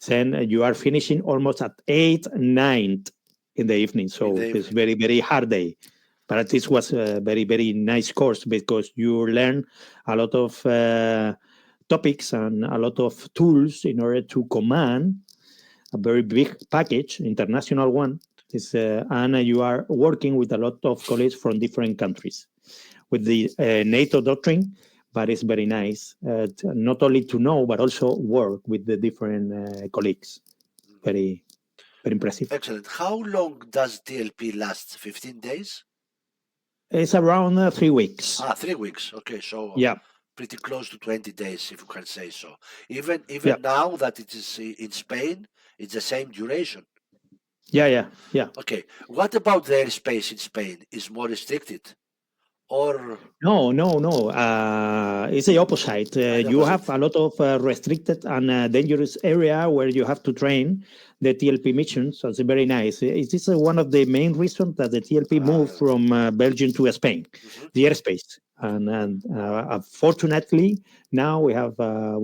Then you are finishing almost at 8, 9 in the evening. So it's very, very hard day. But this was a very, very nice course because you learn a lot of topics and a lot of tools in order to command a very big package, international one. And you are working with a lot of colleagues from different countries with the NATO doctrine, but it's very nice, not only to know, but also work with the different colleagues. Very, very impressive. Excellent. How long does TLP last? 15 days? It's around 3 weeks. 3 weeks. Okay, so yeah, pretty close to 20 days, if you can say so. Even now that it is in Spain, it's the same duration. Yeah. Okay. What about the airspace in Spain? Is more restricted? Or no. It's the opposite. You have a lot of restricted and dangerous area where you have to train the TLP missions. So it's very nice. It is one of the main reasons that the TLP moved from Belgium to Spain, the airspace. And fortunately, now we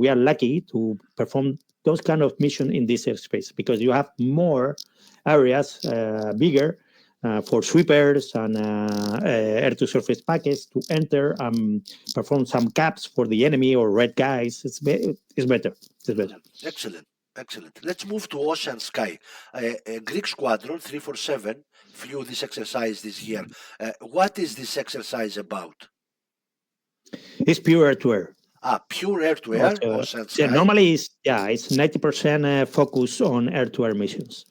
are lucky to perform those kind of mission in this airspace because you have more areas, bigger. For sweepers and air-to-surface packets to enter and perform some caps for the enemy or red guys. It's better. Excellent. Let's move to Ocean Sky. Greek Squadron 347 flew this exercise this year. What is this exercise about? It's pure air-to-air. Pure air-to-air? Ocean Sky? Normally, it's 90% focus on air-to-air missions.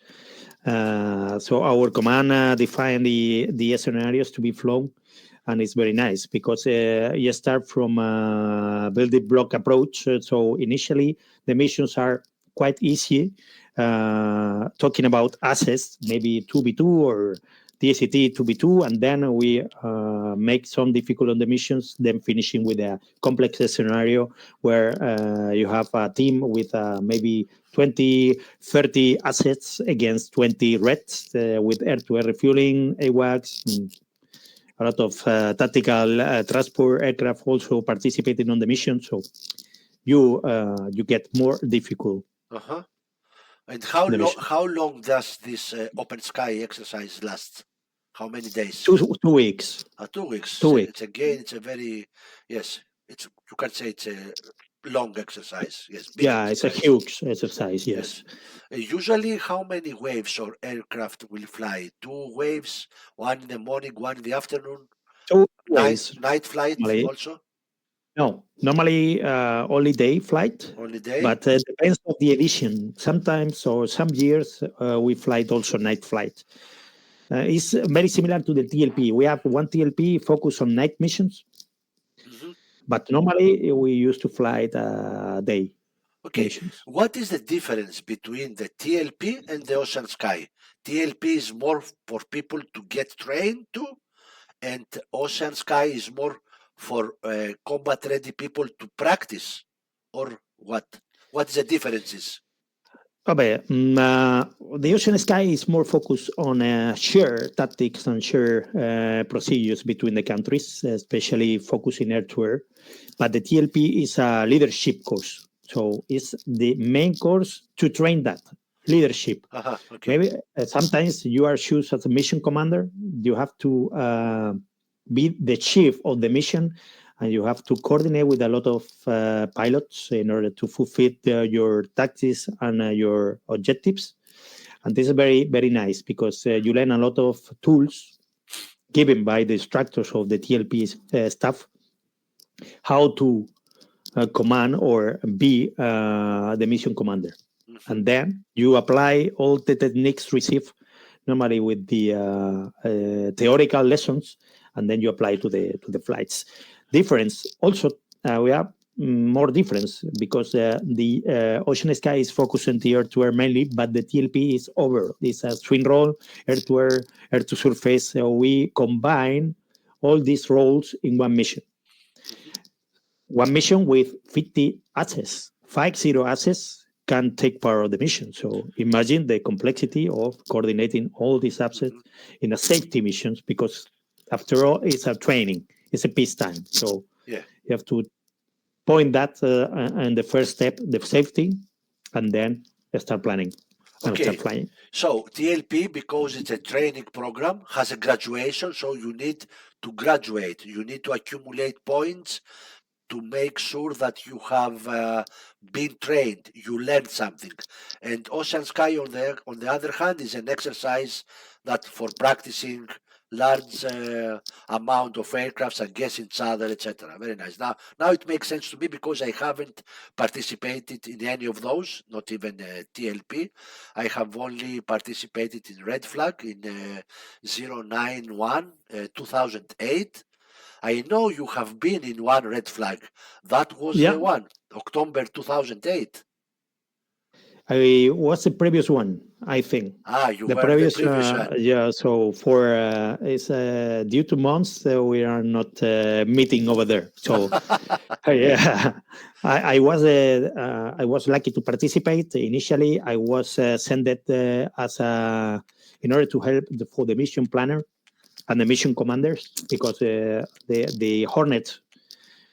So our command define the scenarios to be flown, and it's very nice because you start from building block approach. So initially the missions are quite easy, talking about assets, maybe 2v2 or DCT 2v2, and then we make some difficult on the missions, then finishing with a complex scenario where you have a team with maybe 20, 30 assets against 20 reds with air-to-air refueling, AWACS, a lot of tactical transport aircraft also participating on the mission. So you get more difficult. And how long does this open sky exercise last? How many days? 2 weeks. 2 weeks. 2 weeks. It's a very, yes, you can say it's a long exercise. Yes. It's a huge exercise. Yes. Usually, how many waves or aircraft will fly? 2 waves, one in the morning, one in the afternoon. 2 waves. Night flight normally. Also. No, normally only day flight. Only day. But depends on the edition. Sometimes or some years we fly also night flight. It's very similar to the TLP. We have one TLP focused on night missions. But normally we used to fly day. Okay. Missions. What is the difference between the TLP and the Ocean Sky? TLP is more for people to get trained to, and Ocean Sky is more for combat-ready people to practice, or what? What is the differences? Okay. The Ocean Sky is more focused on shared tactics and shared procedures between the countries, especially focusing air-to-air. But the TLP is a leadership course. So it's the main course to train that leadership. Okay. Maybe sometimes you are chosen as a mission commander. You have to be the chief of the mission, and you have to coordinate with a lot of pilots in order to fulfill your tactics and your objectives. And this is very, very nice because you learn a lot of tools given by the instructors of the TLP staff, how to command or be the mission commander. And then you apply all the techniques received normally with the theoretical lessons, and then you apply to the flights. Difference also we have more difference because the ocean sky is focused on the air-to-air mainly, but the TLP is over. It's a twin role, air-to-air, air-to-surface. So we combine all these roles in one mission. One mission with 50 assets, 50 assets can take part of the mission. So imagine the complexity of coordinating all these assets in a safety missions, because after all, it's a training, it's a peacetime. So you have to point that and the first step, the safety, and then start planning and start flying. So TLP, because it's a training program, has a graduation. So you need to graduate. You need to accumulate points to make sure that you have been trained, you learned something. And Ocean Sky, on the other hand, is an exercise that for practicing large amount of aircrafts against each other, etc. Very nice. Now it makes sense to me because I haven't participated in any of those, not even TLP. I have only participated in Red Flag in 091 2008. I know you have been in one Red Flag. That was the one, October 2008. I was the previous one, I think. You were the previous one. Yeah, so for it's due to months we are not meeting over there. So yeah, I was lucky to participate. Initially, I was sent as in order to help for the mission planner and the mission commanders, because the Hornet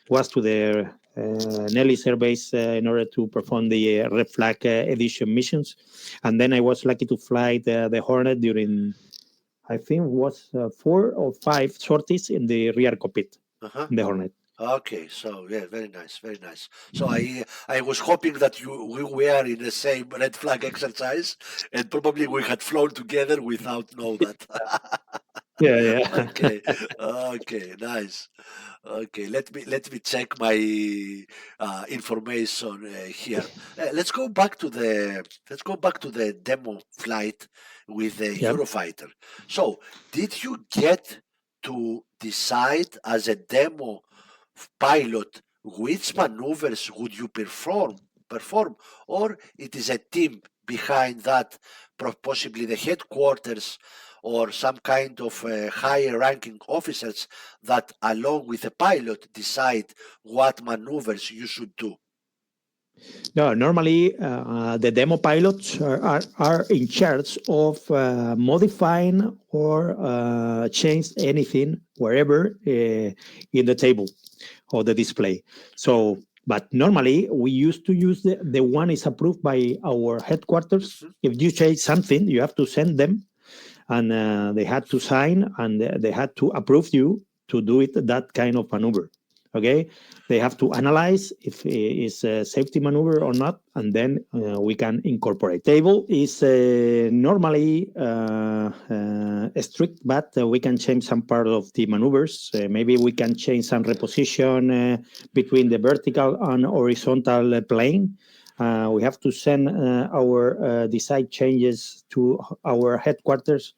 was to the Nellis Air Base in order to perform the Red Flag edition missions. And then I was lucky to fly the Hornet during, I think, was 4 or 5 sorties in the rear cockpit, the Hornet. Okay, so yeah, very nice, very nice. So I was hoping that we were in the same Red Flag exercise, and probably we had flown together without know that. Yeah. Okay, nice. Okay, let me check my information here. Let's go back to the demo flight with the Eurofighter. So, did you get to decide as a demo pilot which maneuvers would you perform, or it is a team behind that, possibly the headquarters or some kind of higher ranking officers that along with the pilot decide what maneuvers you should do? No, normally the demo pilots are in charge of modifying or change anything wherever in the table or the display. So, but normally we used to use the one is approved by our headquarters. If you change something, you have to send them, and they had to sign and they had to approve you to do it, that kind of maneuver. Okay, they have to analyze if it's a safety maneuver or not, and then we can incorporate. Table is normally strict, but we can change some part of the maneuvers. Maybe we can change some reposition between the vertical and horizontal plane. We have to send our design changes to our headquarters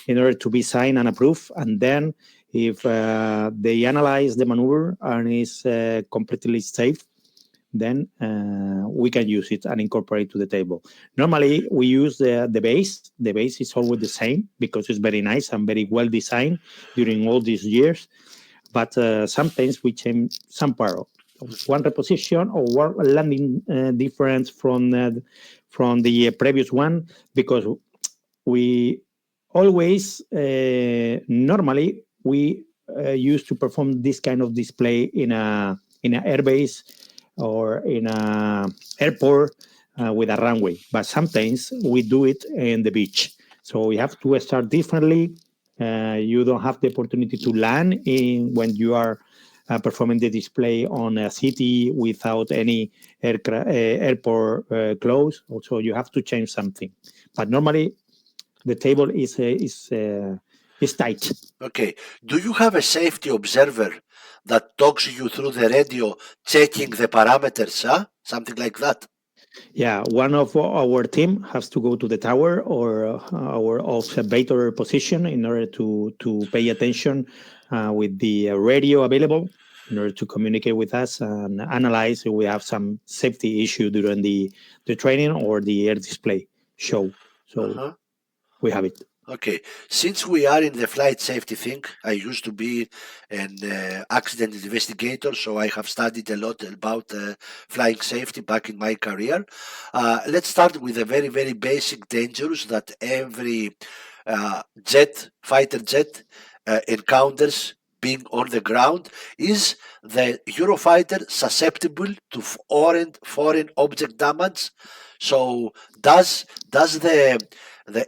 in order to be signed and approved, and then if they analyze the maneuver and is completely safe, then we can use it and incorporate to the table. Normally, we use the base. The base is always the same because it's very nice and very well designed during all these years. But sometimes we change some part of one reposition or one landing difference from the previous one, because we always normally we used to perform this kind of display in an airbase or in a airport with a runway. But sometimes we do it in the beach. So we have to start differently. You don't have the opportunity to land when you are performing the display on a city without any airport close. Also, you have to change something. But normally, the table is tight. Okay. Do you have a safety observer that talks you through the radio, checking the parameters, something like that? Yeah, one of our team has to go to the tower or our observatory position in order to pay attention with the radio available in order to communicate with us and analyze if we have some safety issue during the training or the air display show. So we have it. Okay, since we are in the flight safety thing, I used to be an accident investigator, so I have studied a lot about flying safety back in my career. Let's start with a very, very basic dangers that every fighter jet encounters being on the ground. Is the Eurofighter susceptible to foreign object damage? So does the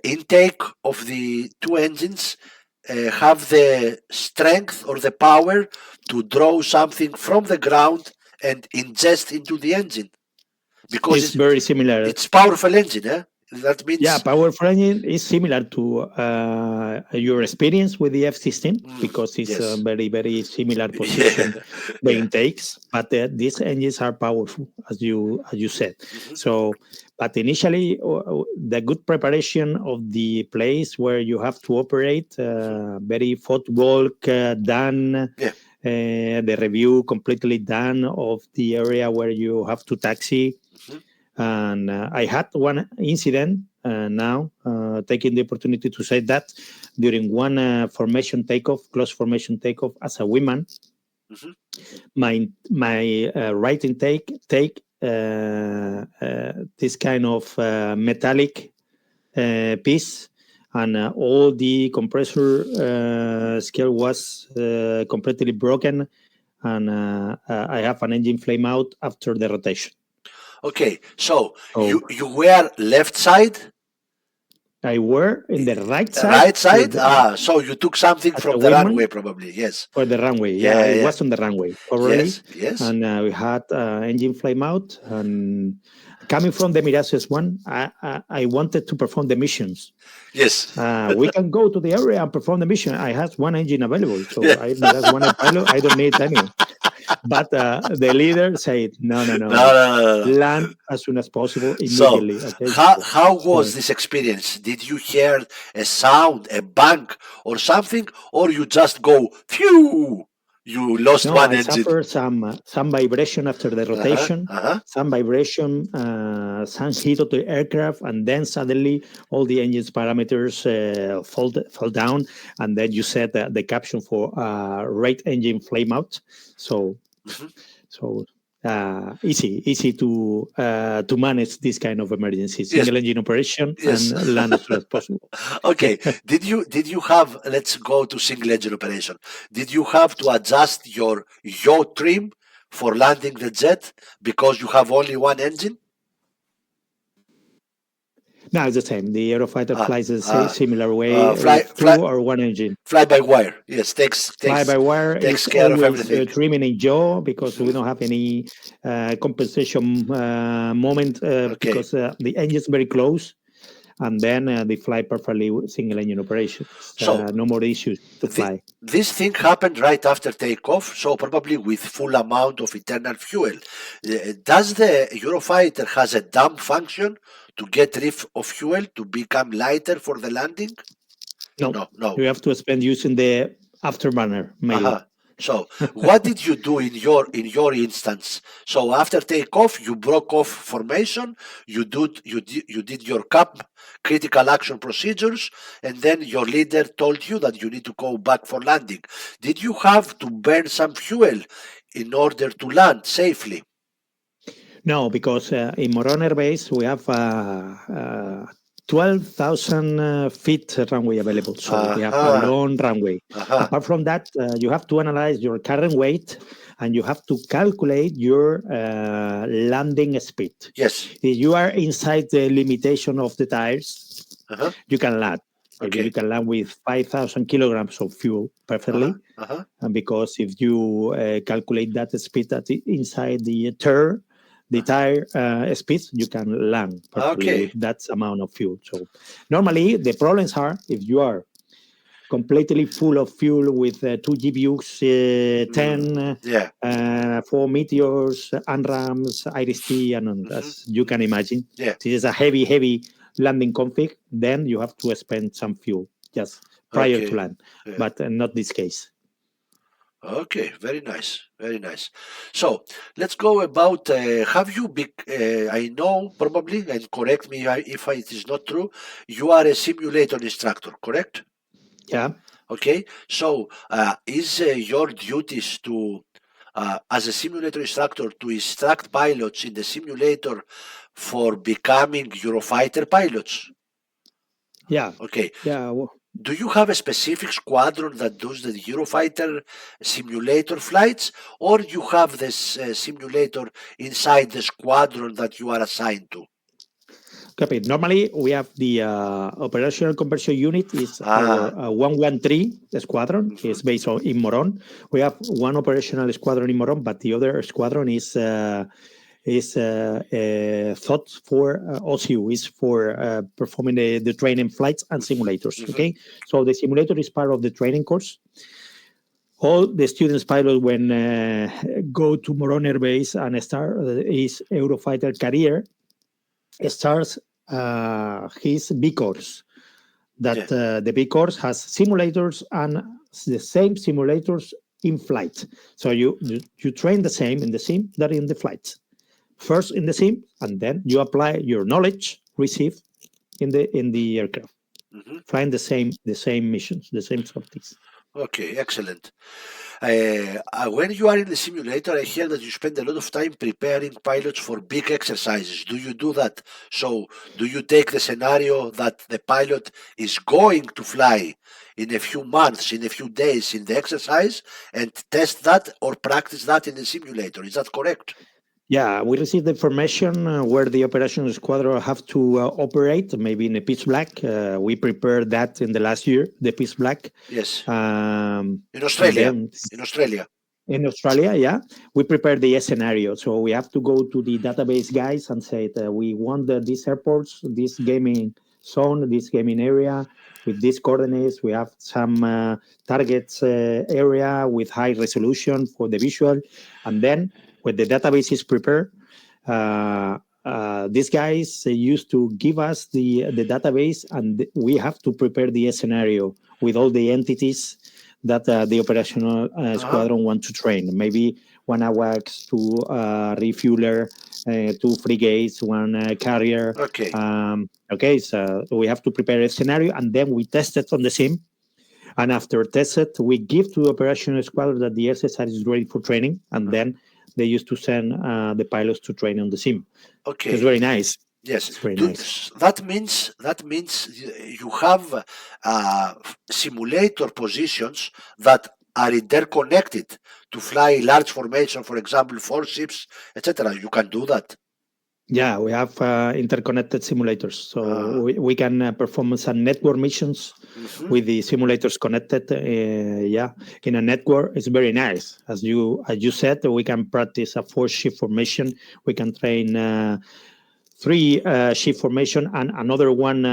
intake of the two engines have the strength or the power to draw something from the ground and ingest into the engine? Because It's very similar. It's powerful engine, eh? That means powerful engine is similar to your experience with the F-16 because it's a very, very similar position the intakes. But these engines are powerful, as you said. So, but initially, the good preparation of the place where you have to operate, very footwork done. The review completely done of the area where you have to taxi. And I had one incident now, taking the opportunity to say that during one formation takeoff, close formation takeoff as a woman, my right intake take this kind of metallic piece, and all the compressor scale was completely broken, and I have an engine flame out after the rotation. Okay, so you were left side? I were in the right side. Right side? So you took something from the runway, probably, yes. For the runway, it was on the runway already. Yes. And we had engine flame out. And coming from the Mirage F1, I wanted to perform the missions. Yes. We can go to the area and perform the mission. I had one engine available, so I just one pilot. I don't need any. But the leader said, no. Land as soon as possible, immediately. So, how was this experience? Did you hear a sound, a bang or something, or you just go, phew, you lost one engine? I suffered some vibration after the rotation, some vibration, some heat of the aircraft, and then suddenly all the engine's parameters fall down, and then you set the caption for right engine flame out. So easy to manage this kind of emergency, single engine operation, and land as soon as possible. Okay, did you have? Let's go to single engine operation. Did you have to adjust your yaw trim for landing the jet because you have only one engine? No, it's the same. The Eurofighter flies the similar way, two or one engine. Fly by wire, yes. Fly by wire takes care of everything. Trimming in yaw because we don't have any compensation moment because the engine is very close, and then they fly perfectly with single engine operation. So no more issues to fly. This thing happened right after takeoff, so probably with full amount of internal fuel. Does the Eurofighter has a dump function to get rid of fuel to become lighter for the landing? No. You have to spend using the afterburner. So what did you do in your instance? So after takeoff, you broke off formation. You did your CAP, critical action procedures, and then your leader told you that you need to go back for landing. Did you have to burn some fuel in order to land safely? No, because in Moron Air Base we have 12,000 feet runway available. So we have a long runway. Apart from that, you have to analyze your current weight and you have to calculate your landing speed. Yes. If you are inside the limitation of the tires, you can land. Okay. You can land with 5,000 kilograms of fuel perfectly. And because if you calculate that speed inside the tire speed, you can land perfectly with that amount of fuel. So normally the problems are if you are completely full of fuel with 2 GBUs, 10, 4 Meteors, ANRAMs, IRIS-T, and as you can imagine, this is a heavy landing config. Then you have to spend some fuel just prior to land, but not this case. Okay, very nice, very nice. So let's go about. Have you been? I know probably, and correct me if it is not true. You are a simulator instructor, correct? Yeah. Okay. So is your duties to, as a simulator instructor, to instruct pilots in the simulator for becoming Eurofighter pilots? Yeah. Okay. Yeah. Do you have a specific squadron that does the Eurofighter simulator flights, or you have this simulator inside the squadron that you are assigned to? Copy. Normally, we have the operational conversion unit is our Ah, 113 squadron. mhm, It's based in Moron. We have one operational squadron in Moron, but the other squadron is thought for OCU, is for performing the training flights and simulators. mhm, Okay, so the simulator is part of the training course. All the students pilot when go to Moron Air Base and start his Eurofighter career starts his B course. yeah, That the B course has simulators and the same simulators in flight. So you train the same in the sim that in the flight. First in the sim, and then you apply your knowledge received in the aircraft, mhm. flying the same missions, the same sorties. Okay, excellent. When you are in the simulator, I hear that you spend a lot of time preparing pilots for big exercises. Do you do that? So, do you take the scenario that the pilot is going to fly in a few months, in a few days in the exercise and test that or practice that in the simulator? Is that correct? Yeah, we received the information where the operation squadron have to operate, maybe in a pitch black. We prepared that in the last year, the pitch black. Yes. In And Australia. then In Australia. in Australia, yeah, we prepare the scenario. So we have to go to the database guys and say that we want these airports, this gaming zone, this gaming area with these coordinates. We have some targets area with high resolution for the visual. And then when the database is prepared, these guys used to give us the database, and we have to prepare the scenario with all the entities that the operational Uh-huh. squadron want to train. Maybe one AWACS, two refueler, two frigates, one carrier. Okay. Okay, so we have to prepare a scenario, and then we test it on the sim. And after test it, we give to the operational squadron that the exercise is ready for training, and then they used to send the pilots to train on the sim. It's Okay. very nice. Yes, It's very nice. that means you have simulator positions that are interconnected to fly large formation, for example, 4 ships, etc. You can do that. Yeah, we have interconnected simulators, so Uh, we can perform some network missions mhm. with the simulators connected. Yeah, in a network, it's very nice. As you said, we can practice a 4 shift formation. We can train 3 shift formation and another one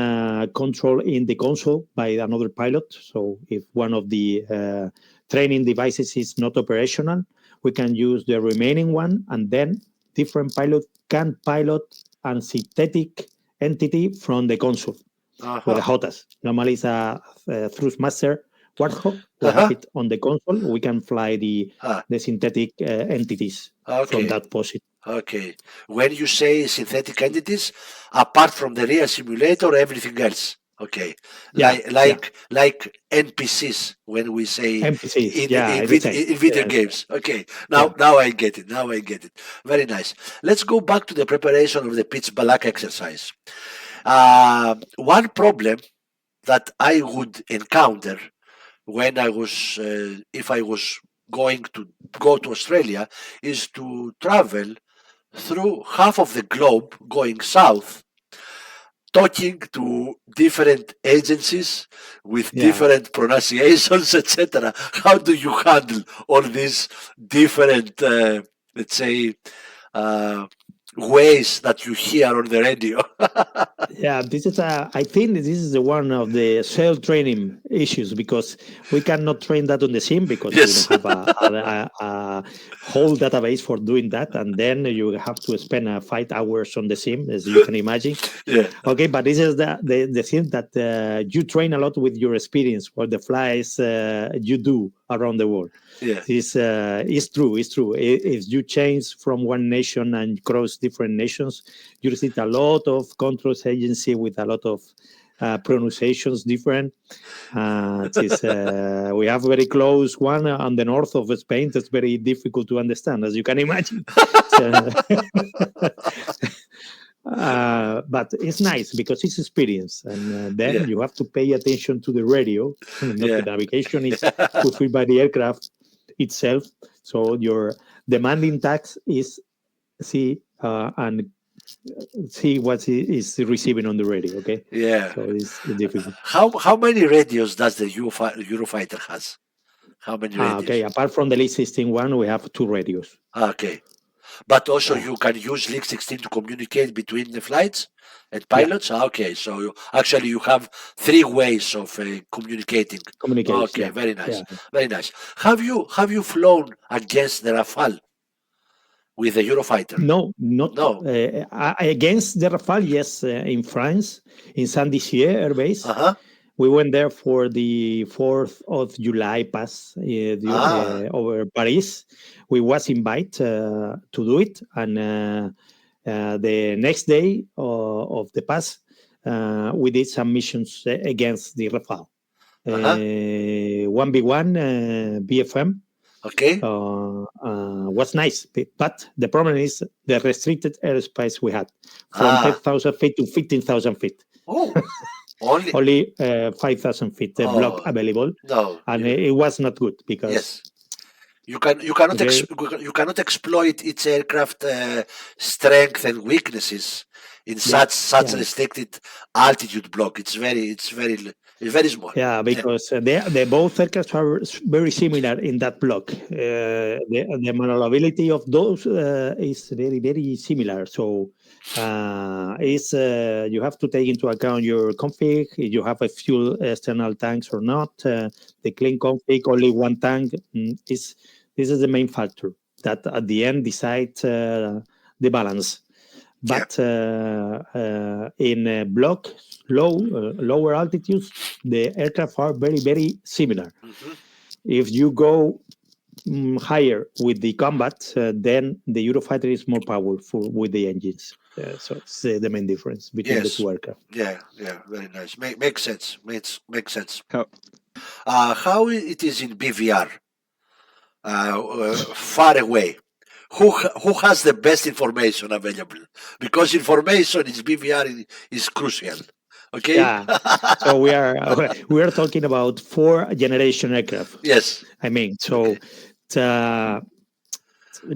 control in the console by another pilot. So if one of the training devices is not operational, we can use the remaining one, and then different pilot can pilot a synthetic entity from the console with the Uh-huh. HOTAS. Normally, it's a Thrustmaster Warthog. We have Uh-huh. it on the console. We can fly Ah, the synthetic entities from okay. that position. Okay. When you say synthetic entities, apart from the real simulator, everything else. Okay. Yeah, yeah. Like NPCs when we say NPCs. in Yeah, in, it's the vid- same. in video Yeah, games. Okay. yeah. Now I get it. Now I get it. Very nice. Let's go back to the preparation of the pitch black exercise. One problem that I would encounter when if I was going to go to Australia, is to travel through half of the globe going south, talking to different agencies with Yeah. different pronunciations, etc. How do you handle all these different, let's say, uh, ways that you hear on the radio? Yeah, I think this is one of the cell training issues because we cannot train that on the sim because we don't Yes. have a whole database for doing that. And then you have to spend 5 hours on the sim, as you can imagine. Yeah. Okay, but this is the thing that you train a lot with your experience or the flies you do around the world. Yeah. It's true. It's true. If you change from one nation and cross different nations, you receive a lot of controls agency with a lot of pronunciations different. We have very close one on the north of Spain that's very difficult to understand, as you can imagine. But it's nice because it's experience, and then Yeah. you have to pay attention to the radio. Not Yeah. the navigation is fulfilled by the aircraft itself. So your demanding task is see and see what is receiving on the radio. Okay, Yeah. so it's difficult. How many radios does the Eurofighter has? How many radios? Okay, apart from the Lead 16 one, we have 2 radios. Okay. But also you can use League 16 to communicate between the flights and Yeah. pilots? Okay, so you have 3 ways of communicating. Communication. Okay, Yeah. very nice. Yeah. Very nice. Have you flown against the Rafale with the Eurofighter? No, not No. against the Rafale. Yes, in France, in Saint-Dizier Air Base. Uh-huh. We went there for the 4th of July pass over Paris. We was invited to do it, and the next day of the pass, we did some missions against the Rafale. 1v1 BFM. Okay. Was nice, but the problem is the restricted airspace we had from 10,000 feet to 15,000 feet. Oh. Only 5,000 feet block available, No. and it was not good because Yes. You cannot exploit its aircraft strength and weaknesses in such restricted altitude block. It's very small. Yeah, because they both aircraft are very similar in that block. The maneuverability of those is very similar. So you have to take into account your config, if you have a fuel external tanks or not. The clean config, only one tank. This is the main factor that at the end decides the balance. But in block lower altitudes, the aircraft are very similar. Mm-hmm. If you go higher with the combat, then the Eurofighter is more powerful with the engines. So it's the main difference between the 2 aircraft. Yeah, very nice. Makes sense. Makes sense. How it is in BVR? Far away. Who has the best information available? Because information in BVR is crucial. Okay. Yeah. So we are talking about 4th generation aircraft. Yes. I mean, so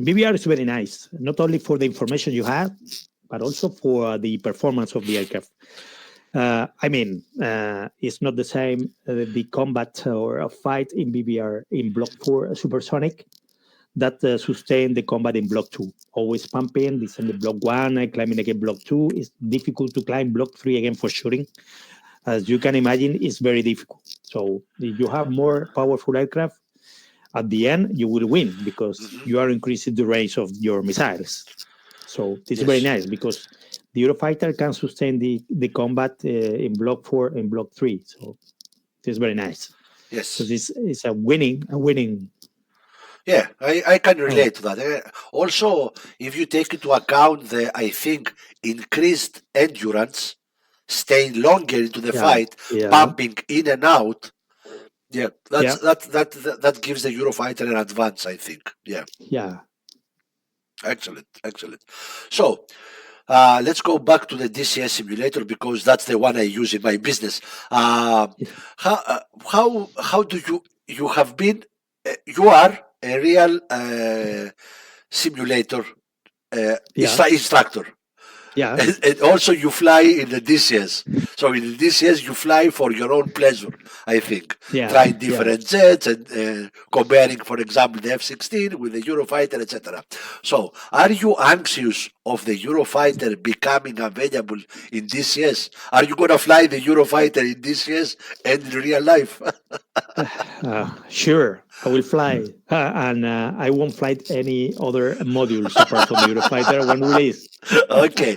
BVR is very nice, not only for the information you have, but also for the performance of the aircraft. It's not the same the combat or a fight in BVR in Block 4 supersonic that sustain the combat in Block 2. Always pumping, descending Block 1, climbing again Block 2. It's difficult to climb Block 3 again for shooting. As you can imagine, it's very difficult. So if you have more powerful aircraft, at the end, you will win because you are increasing the range of your missiles. So it's very nice because the Eurofighter can sustain the combat in Block 4 and Block 3. So it's very nice. Yes. So this is a winning. Yeah, I can relate to that. Also, if you take into account the, I think, increased endurance, staying longer into the fight, pumping in and out, that gives the Eurofighter an advance, I think. Yeah. Yeah. Excellent. So, let's go back to the DCS simulator because that's the one I use in my business. How do you have been? You are a real simulator instructor. Yeah. And also you fly in the DCS. So in the DCS you fly for your own pleasure, I think. Yeah. Trying different jets and comparing, for example, the F-16 with the Eurofighter, etc. So are you anxious of the Eurofighter becoming available in DCS? Are you going to fly the Eurofighter in DCS and in real life? Sure, I will fly. And I won't fly any other modules apart from the Eurofighter when released. Okay.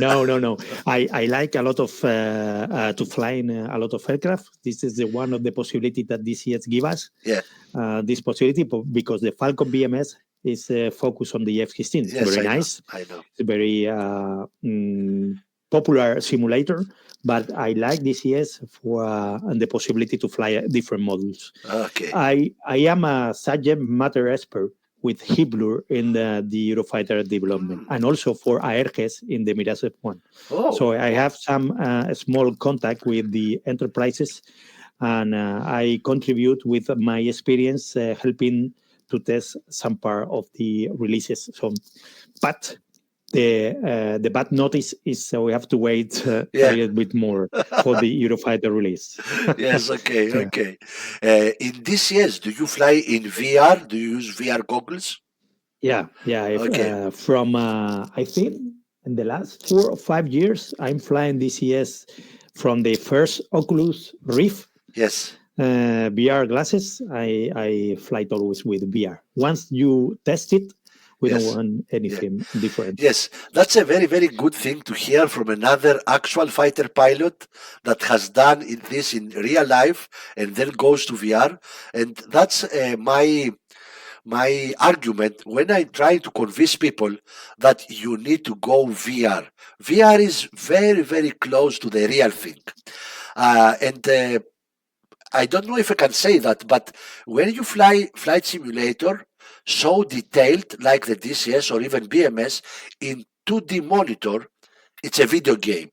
No. I like a lot of to fly in a lot of aircraft. This is one of the possibilities that DCS give us. Yeah. This possibility because the Falcon BMS is focused on the F-16. It's Yes, very I nice. know. I know. It's a very popular simulator, but I like DCS for and the possibility to fly different models. Okay. I am a subject matter expert with Hibblur in the Eurofighter development and also for Aerges in the Mirage F1. Oh. So I have some small contact with the enterprises, and I contribute with my experience helping to test some part of the releases. So, but the bad notice is we have to wait a little bit more for the Eurofighter release. Yes, okay. In DCS, do you fly in VR? Do you use VR goggles? Yeah. Okay. From I think in the last 4 or 5 years, I'm flying DCS from the first Oculus Rift. Yes. VR glasses. I fly always with VR. Once you test it, we don't want anything different. Yes, that's a very, very good thing to hear from another actual fighter pilot that has done this in real life and then goes to VR. And that's my argument when I try to convince people that you need to go VR. VR is very, very close to the real thing. And I don't know if I can say that, but when you fly flight simulator so detailed like the DCS or even BMS in 2D monitor, it's a video game.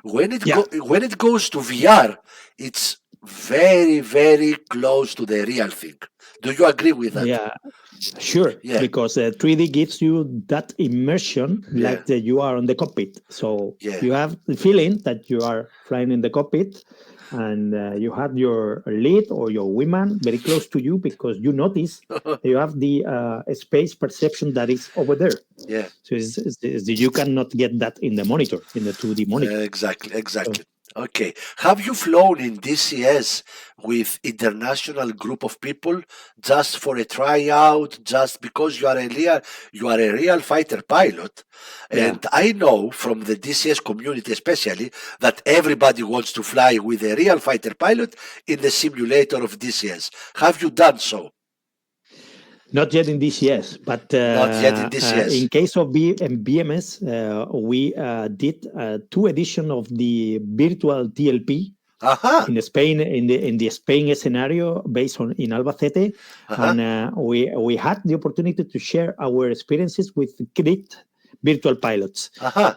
When it goes to VR, it's very, very close to the real thing. Do you agree with that? Yeah, sure. Yeah. Because 3D gives you that immersion like that you are on the cockpit. So you have the feeling that you are flying in the cockpit, and you have your lead or your wingman very close to you because you notice you have the space perception that is over there. Yeah. So you cannot get that in the monitor, in the 2D monitor. Exactly. Okay. Have you flown in DCS with international group of people just for a tryout, just because you are a real fighter pilot? And I know from the DCS community especially that everybody wants to fly with a real fighter pilot in the simulator of DCS. Have you done so? Not yet in DCS, but not yet in DCS. In case of BMS, we did 2 editions of the virtual TLP in Spain, in the Spain scenario based in Albacete, and we had the opportunity to share our experiences with great virtual pilots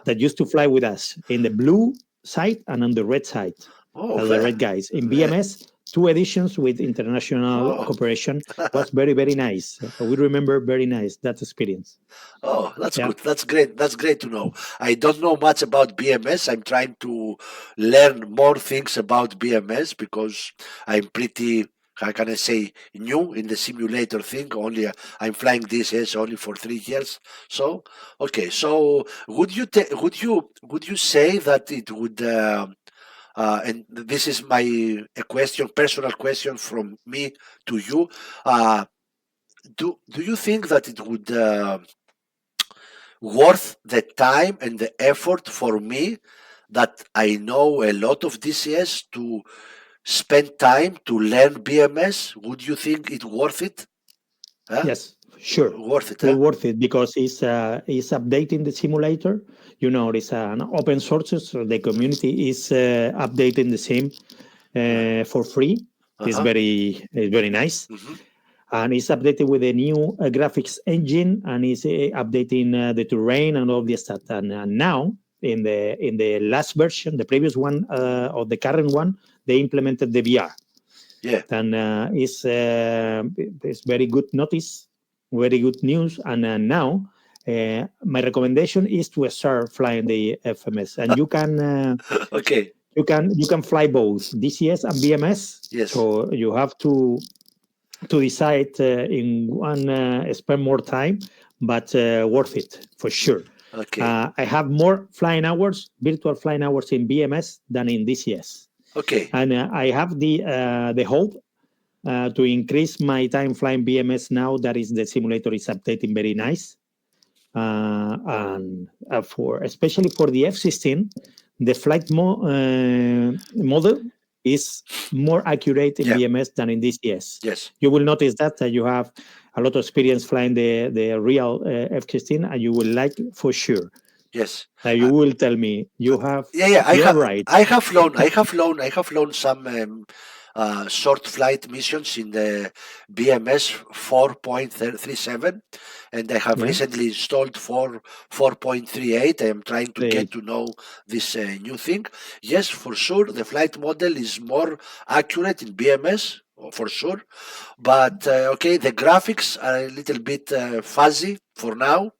that used to fly with us in the blue side and on the red side. The red guys in BMS. 2 editions with international cooperation was very, very nice. We remember very nice that experience. Oh, that's good. That's great. That's great to know. I don't know much about BMS. I'm trying to learn more things about BMS because I'm pretty, how can I say, new in the simulator thing. Only I'm flying DCS only for 3 years. So, okay. So, would you say that it would? And this is personal question from me to you. Do you think that it would worth the time and the effort for me that I know a lot of DCS to spend time to learn BMS? Would you think it worth it? Yes, sure. Worth it. Worth it because it's updating the simulator. It's an open source, so the community is updating the same for free. It's very nice. And it's updated with a new graphics engine, and it's updating the terrain and all this stuff. And now, in the last version, the previous one or the current one, they implemented the VR. Yeah. And it's very good notice, very good news. And now, my recommendation is to start flying the FMS, and you can. Okay. You can fly both DCS and BMS. Yes. So you have to decide in one spend more time, but worth it for sure. Okay. I have more virtual flying hours in BMS than in DCS. Okay. And I have the hope to increase my time flying BMS now that is the simulator is updating very nice. and for especially for the F-16, the flight model is more accurate in BMS than in DCS. Yes. You will notice that you have a lot of experience flying the real F-16, and you will like for sure. Yes. You will tell me you have. Right. I have flown some short flight missions in the BMS 4.37, and I have recently installed 4.38. I am trying to get to know this new thing. Yes, for sure, the flight model is more accurate in BMS, for sure. But the graphics are a little bit fuzzy for now.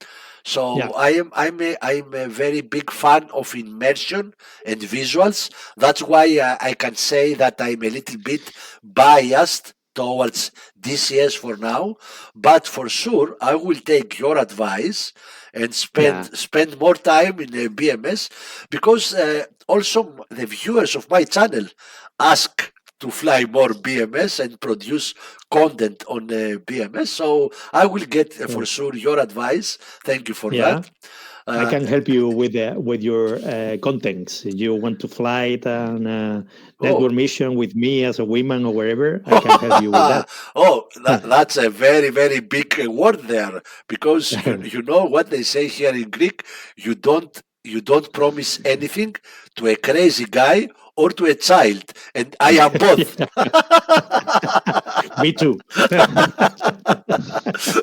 So I'm a very big fan of immersion and visuals. That's why I can say that I'm a little bit biased towards DCS for now. But for sure, I will take your advice and spend more time in BMS, because also the viewers of my channel ask to fly more BMS and produce content on BMS. So I will get for sure your advice. Thank you for that. I can help you with your contents. You want to fly it on a network mission with me as a woman or wherever, I can help you with that. That's a very, very big word there, because you know what they say here in Greek, you don't promise anything to a crazy guy or to a child, and I am both. Me too.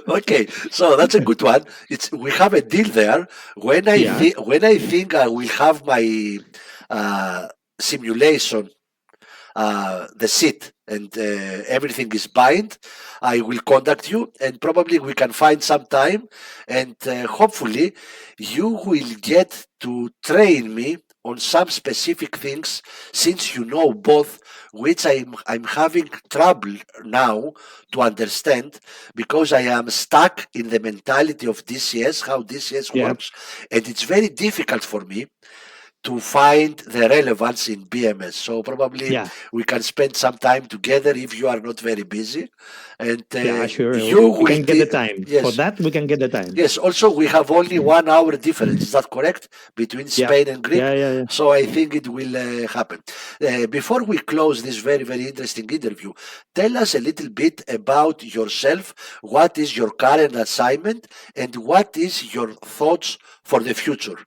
Okay, so that's a good one. We have a deal there. When I think I will have my simulation, the seat, and everything is bind, I will contact you, and probably we can find some time, and hopefully you will get to train me on some specific things, since you know both, which I'm having trouble now to understand, because I am stuck in the mentality of DCS, how DCS works, and it's very difficult for me to find the relevance in BMS. So probably we can spend some time together if you are not very busy. And sure. We can get the time. For that, we can get the time. Yes, also we have only 1 hour difference. Is that correct? Between Spain and Greece? Yeah. So I think it will happen. Before we close this very, very interesting interview, tell us a little bit about yourself. What is your current assignment, and what is your thoughts for the future?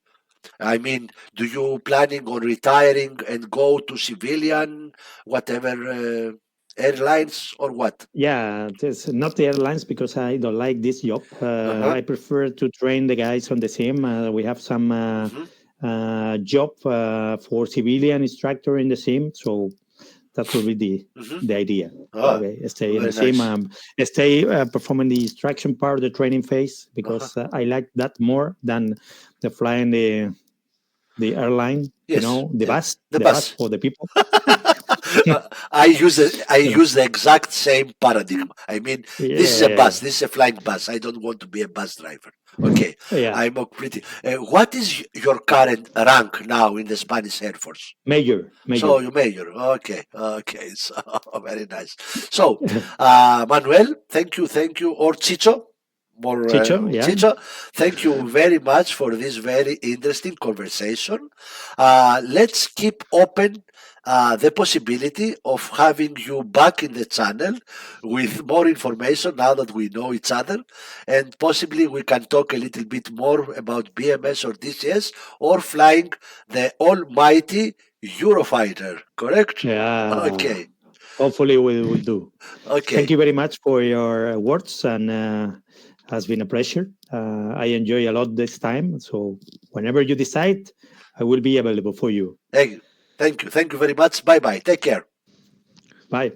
I mean, do you planning on retiring and go to civilian, whatever airlines, or what? Yeah, it's not the airlines, because I don't like this job. I prefer to train the guys on the sim. We have some job for civilian instructor in the sim, so that will be the idea. Stay in the sim, stay performing the instruction part of the training phase, because I like that more than the flying the airline. You know, the bus for the people. I use the exact same paradigm. I mean, this is a bus. This is a flying bus. I don't want to be a bus driver. Okay, I'm pretty. What is your current rank now in the Spanish Air Force? Major. So you major. Okay. So very nice. So Manuel, thank you, or Chicho. Chicho, thank you very much for this very interesting conversation. Let's keep open the possibility of having you back in the channel with more information now that we know each other, and possibly we can talk a little bit more about BMS or DCS, or flying the almighty Eurofighter, correct? Yeah. Okay. Hopefully we will do. Okay. Thank you very much for your words, and has been a pleasure. I enjoy a lot this time. So whenever you decide, I will be available for you. Thank you. Thank you very much. Bye-bye. Take care. Bye.